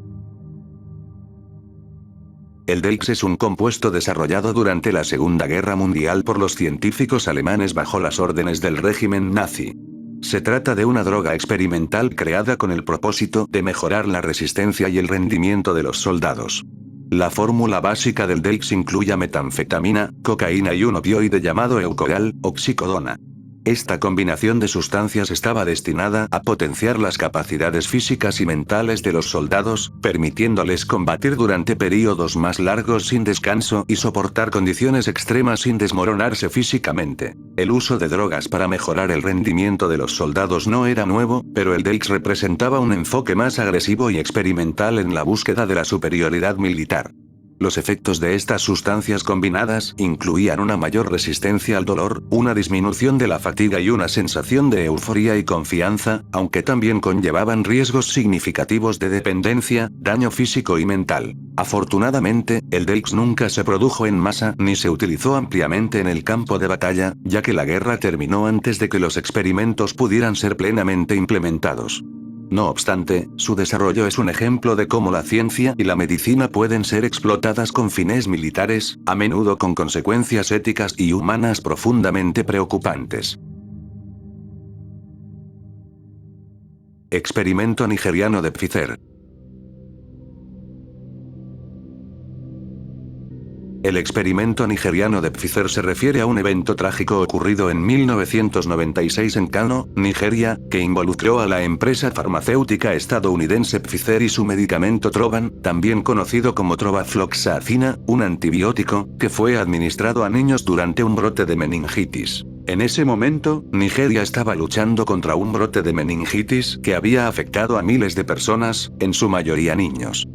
El DX es un compuesto desarrollado durante la Segunda Guerra Mundial por los científicos alemanes bajo las órdenes del régimen nazi. Se trata de una droga experimental creada con el propósito de mejorar la resistencia y el rendimiento de los soldados. La fórmula básica del DX incluye metanfetamina, cocaína y un opioide llamado eucoral, oxicodona. Esta combinación de sustancias estaba destinada a potenciar las capacidades físicas y mentales de los soldados, permitiéndoles combatir durante períodos más largos sin descanso y soportar condiciones extremas sin desmoronarse físicamente. El uso de drogas para mejorar el rendimiento de los soldados no era nuevo, pero el DX representaba un enfoque más agresivo y experimental en la búsqueda de la superioridad militar. Los efectos de estas sustancias combinadas incluían una mayor resistencia al dolor, una disminución de la fatiga y una sensación de euforia y confianza, aunque también conllevaban riesgos significativos de dependencia, daño físico y mental. Afortunadamente, el DEX nunca se produjo en masa ni se utilizó ampliamente en el campo de batalla, ya que la guerra terminó antes de que los experimentos pudieran ser plenamente implementados. No obstante, su desarrollo es un ejemplo de cómo la ciencia y la medicina pueden ser explotadas con fines militares, a menudo con consecuencias éticas y humanas profundamente preocupantes. Experimento nigeriano de Pfizer. El experimento nigeriano de Pfizer se refiere a un evento trágico ocurrido en 1996 en Kano, Nigeria, que involucró a la empresa farmacéutica estadounidense Pfizer y su medicamento Trovan, también conocido como Trovafloxacina, un antibiótico, que fue administrado a niños durante un brote de meningitis. En ese momento, Nigeria estaba luchando contra un brote de meningitis que había afectado a miles de personas, en su mayoría niños.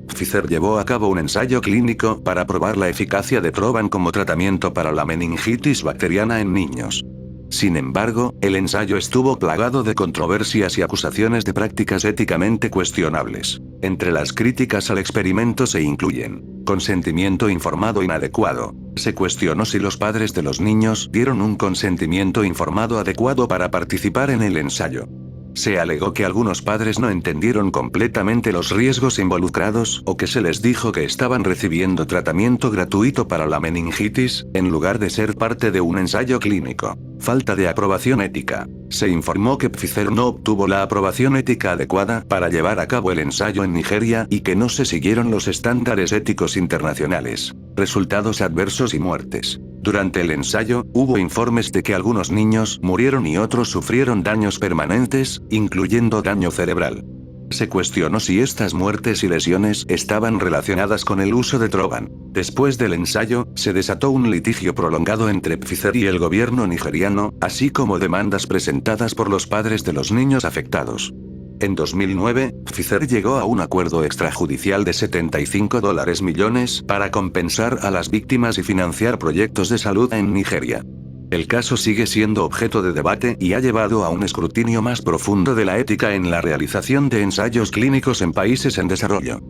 Pfizer llevó a cabo un ensayo clínico para probar la eficacia de Trovan como tratamiento para la meningitis bacteriana en niños. Sin embargo, el ensayo estuvo plagado de controversias y acusaciones de prácticas éticamente cuestionables. Entre las críticas al experimento se incluyen: consentimiento informado inadecuado. Se cuestionó si los padres de los niños dieron un consentimiento informado adecuado para participar en el ensayo. Se alegó que algunos padres no entendieron completamente los riesgos involucrados o que se les dijo que estaban recibiendo tratamiento gratuito para la meningitis, en lugar de ser parte de un ensayo clínico. Falta de aprobación ética. Se informó que Pfizer no obtuvo la aprobación ética adecuada para llevar a cabo el ensayo en Nigeria y que no se siguieron los estándares éticos internacionales. Resultados adversos y muertes. Durante el ensayo, hubo informes de que algunos niños murieron y otros sufrieron daños permanentes, incluyendo daño cerebral. Se cuestionó si estas muertes y lesiones estaban relacionadas con el uso de Trovan. Después del ensayo, se desató un litigio prolongado entre Pfizer y el gobierno nigeriano, así como demandas presentadas por los padres de los niños afectados. En 2009, Pfizer llegó a un acuerdo extrajudicial de $75 millones para compensar a las víctimas y financiar proyectos de salud en Nigeria. El caso sigue siendo objeto de debate y ha llevado a un escrutinio más profundo de la ética en la realización de ensayos clínicos en países en desarrollo.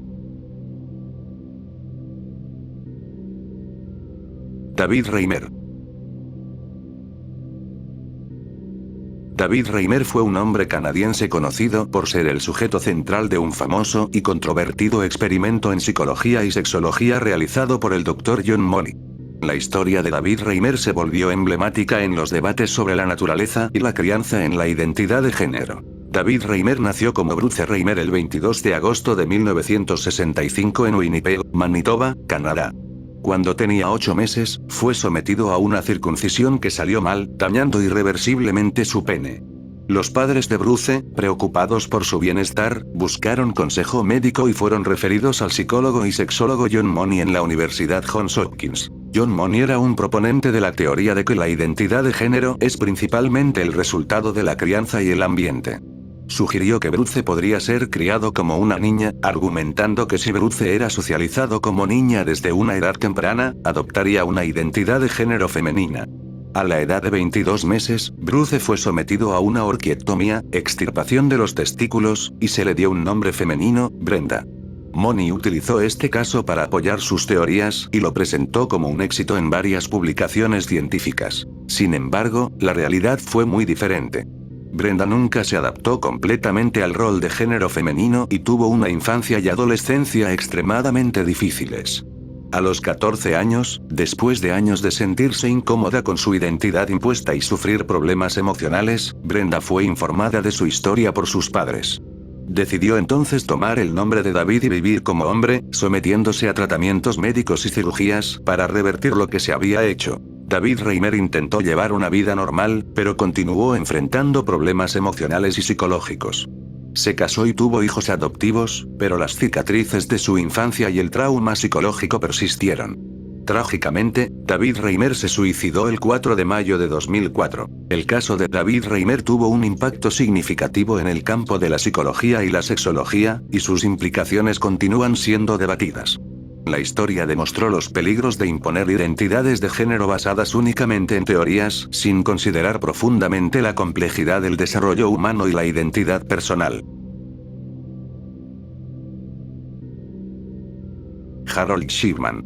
David Reimer. David Reimer fue un hombre canadiense conocido por ser el sujeto central de un famoso y controvertido experimento en psicología y sexología realizado por el Dr. John Money. La historia de David Reimer se volvió emblemática en los debates sobre la naturaleza y la crianza en la identidad de género. David Reimer nació como Bruce Reimer el 22 de agosto de 1965 en Winnipeg, Manitoba, Canadá. Cuando tenía 8 meses, fue sometido a una circuncisión que salió mal, dañando irreversiblemente su pene. Los padres de Bruce, preocupados por su bienestar, buscaron consejo médico y fueron referidos al psicólogo y sexólogo John Money en la Universidad Johns Hopkins. John Money era un proponente de la teoría de que la identidad de género es principalmente el resultado de la crianza y el ambiente. Sugirió que Bruce podría ser criado como una niña, argumentando que si Bruce era socializado como niña desde una edad temprana, adoptaría una identidad de género femenina. A la edad de 22 meses, Bruce fue sometido a una orquiectomía, extirpación de los testículos, y se le dio un nombre femenino, Brenda. Money utilizó este caso para apoyar sus teorías y lo presentó como un éxito en varias publicaciones científicas. Sin embargo, la realidad fue muy diferente. Brenda nunca se adaptó completamente al rol de género femenino y tuvo una infancia y adolescencia extremadamente difíciles. A los 14 años, después de años de sentirse incómoda con su identidad impuesta y sufrir problemas emocionales, Brenda fue informada de su historia por sus padres. Decidió entonces tomar el nombre de David y vivir como hombre, sometiéndose a tratamientos médicos y cirugías para revertir lo que se había hecho. David Reimer intentó llevar una vida normal, pero continuó enfrentando problemas emocionales y psicológicos. Se casó y tuvo hijos adoptivos, pero las cicatrices de su infancia y el trauma psicológico persistieron. Trágicamente, David Reimer se suicidó el 4 de mayo de 2004. El caso de David Reimer tuvo un impacto significativo en el campo de la psicología y la sexología, y sus implicaciones continúan siendo debatidas. La historia demostró los peligros de imponer identidades de género basadas únicamente en teorías, sin considerar profundamente la complejidad del desarrollo humano y la identidad personal. Harold Shipman.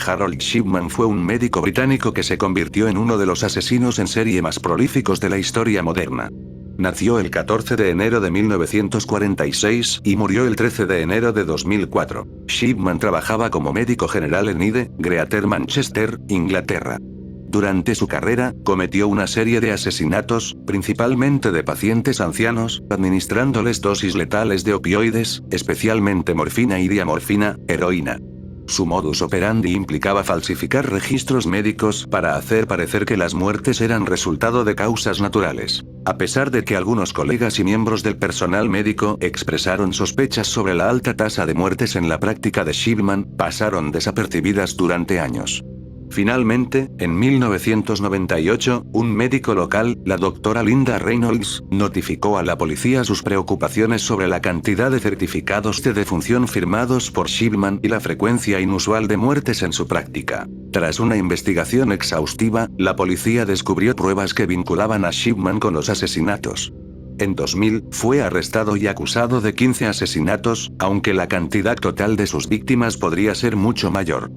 Harold Shipman fue un médico británico que se convirtió en uno de los asesinos en serie más prolíficos de la historia moderna. Nació el 14 de enero de 1946 y murió el 13 de enero de 2004. Shipman trabajaba como médico general en Hyde, Greater Manchester, Inglaterra. Durante su carrera, cometió una serie de asesinatos, principalmente de pacientes ancianos, administrándoles dosis letales de opioides, especialmente morfina y diamorfina, heroína. Su modus operandi implicaba falsificar registros médicos para hacer parecer que las muertes eran resultado de causas naturales. A pesar de que algunos colegas y miembros del personal médico expresaron sospechas sobre la alta tasa de muertes en la práctica de Shipman, pasaron desapercibidas durante años. Finalmente, en 1998, un médico local, la doctora Linda Reynolds, notificó a la policía sus preocupaciones sobre la cantidad de certificados de defunción firmados por Shipman y la frecuencia inusual de muertes en su práctica. Tras una investigación exhaustiva, la policía descubrió pruebas que vinculaban a Shipman con los asesinatos. En 2000, fue arrestado y acusado de 15 asesinatos, aunque la cantidad total de sus víctimas podría ser mucho mayor.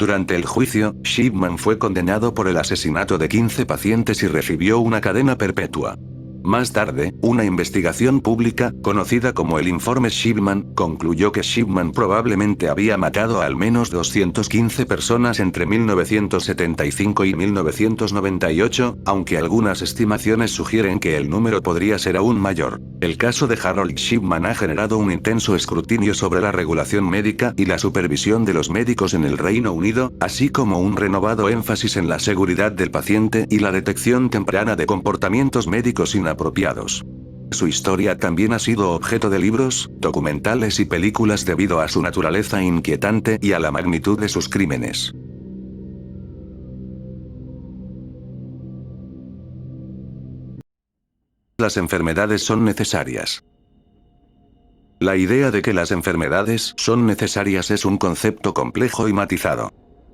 Durante el juicio, Shipman fue condenado por el asesinato de 15 pacientes y recibió una cadena perpetua. Más tarde, una investigación pública, conocida como el Informe Shipman, concluyó que Shipman probablemente había matado a al menos 215 personas entre 1975 y 1998, aunque algunas estimaciones sugieren que el número podría ser aún mayor. El caso de Harold Shipman ha generado un intenso escrutinio sobre la regulación médica y la supervisión de los médicos en el Reino Unido, así como un renovado énfasis en la seguridad del paciente y la detección temprana de comportamientos médicos inapropiados. Su historia también ha sido objeto de libros, documentales y películas debido a su naturaleza inquietante y a la magnitud de sus crímenes. Las enfermedades son necesarias. La idea de que las enfermedades son necesarias es un concepto complejo y matizado.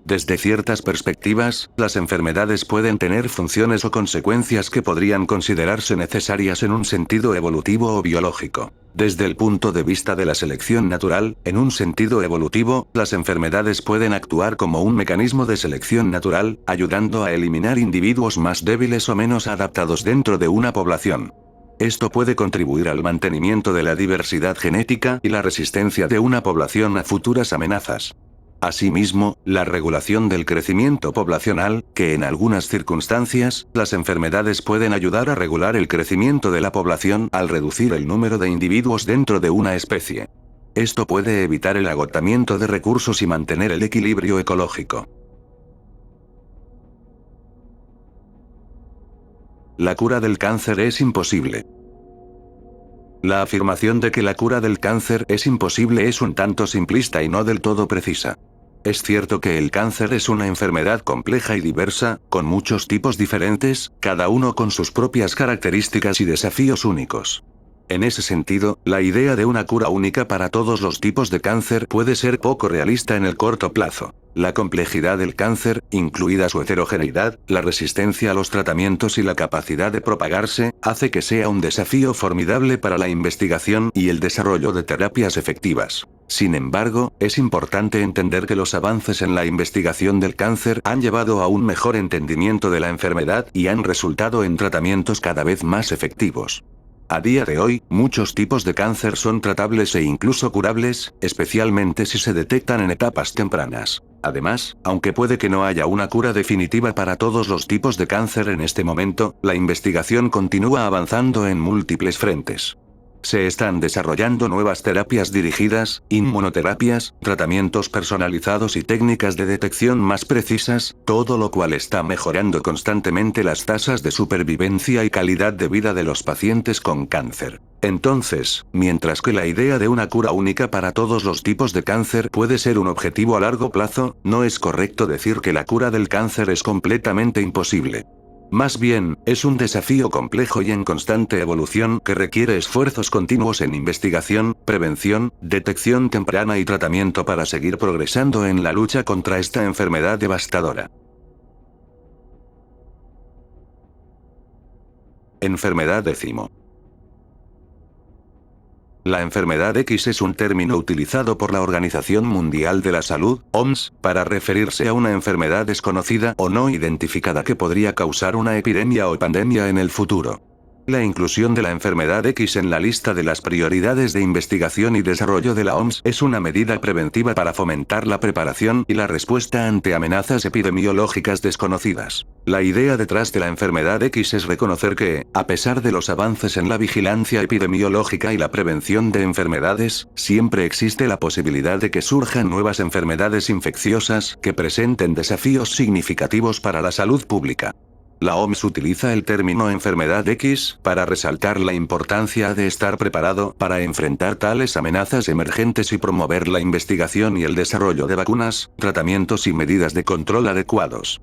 Desde ciertas perspectivas, las enfermedades pueden tener funciones o consecuencias que podrían considerarse necesarias en un sentido evolutivo o biológico. Desde el punto de vista de la selección natural, en un sentido evolutivo, las enfermedades pueden actuar como un mecanismo de selección natural, ayudando a eliminar individuos más débiles o menos adaptados dentro de una población. Esto puede contribuir al mantenimiento de la diversidad genética y la resistencia de una población a futuras amenazas. Asimismo, la regulación del crecimiento poblacional, que en algunas circunstancias, las enfermedades pueden ayudar a regular el crecimiento de la población al reducir el número de individuos dentro de una especie. Esto puede evitar el agotamiento de recursos y mantener el equilibrio ecológico. La cura del cáncer es imposible. La afirmación de que la cura del cáncer es imposible es un tanto simplista y no del todo precisa. Es cierto que el cáncer es una enfermedad compleja y diversa, con muchos tipos diferentes, cada uno con sus propias características y desafíos únicos. En ese sentido, la idea de una cura única para todos los tipos de cáncer puede ser poco realista en el corto plazo. La complejidad del cáncer, incluida su heterogeneidad, la resistencia a los tratamientos y la capacidad de propagarse, hace que sea un desafío formidable para la investigación y el desarrollo de terapias efectivas. Sin embargo, es importante entender que los avances en la investigación del cáncer han llevado a un mejor entendimiento de la enfermedad y han resultado en tratamientos cada vez más efectivos. A día de hoy, muchos tipos de cáncer son tratables e incluso curables, especialmente si se detectan en etapas tempranas. Además, aunque puede que no haya una cura definitiva para todos los tipos de cáncer en este momento, la investigación continúa avanzando en múltiples frentes. Se están desarrollando nuevas terapias dirigidas, inmunoterapias, tratamientos personalizados y técnicas de detección más precisas, todo lo cual está mejorando constantemente las tasas de supervivencia y calidad de vida de los pacientes con cáncer. Entonces, mientras que la idea de una cura única para todos los tipos de cáncer puede ser un objetivo a largo plazo, no es correcto decir que la cura del cáncer es completamente imposible. Más bien, es un desafío complejo y en constante evolución que requiere esfuerzos continuos en investigación, prevención, detección temprana y tratamiento para seguir progresando en la lucha contra esta enfermedad devastadora. Enfermedad décimo. La enfermedad X es un término utilizado por la Organización Mundial de la Salud, OMS, para referirse a una enfermedad desconocida o no identificada que podría causar una epidemia o pandemia en el futuro. La inclusión de la enfermedad X en la lista de las prioridades de investigación y desarrollo de la OMS es una medida preventiva para fomentar la preparación y la respuesta ante amenazas epidemiológicas desconocidas. La idea detrás de la enfermedad X es reconocer que, a pesar de los avances en la vigilancia epidemiológica y la prevención de enfermedades, siempre existe la posibilidad de que surjan nuevas enfermedades infecciosas que presenten desafíos significativos para la salud pública. La OMS utiliza el término enfermedad X para resaltar la importancia de estar preparado para enfrentar tales amenazas emergentes y promover la investigación y el desarrollo de vacunas, tratamientos y medidas de control adecuados.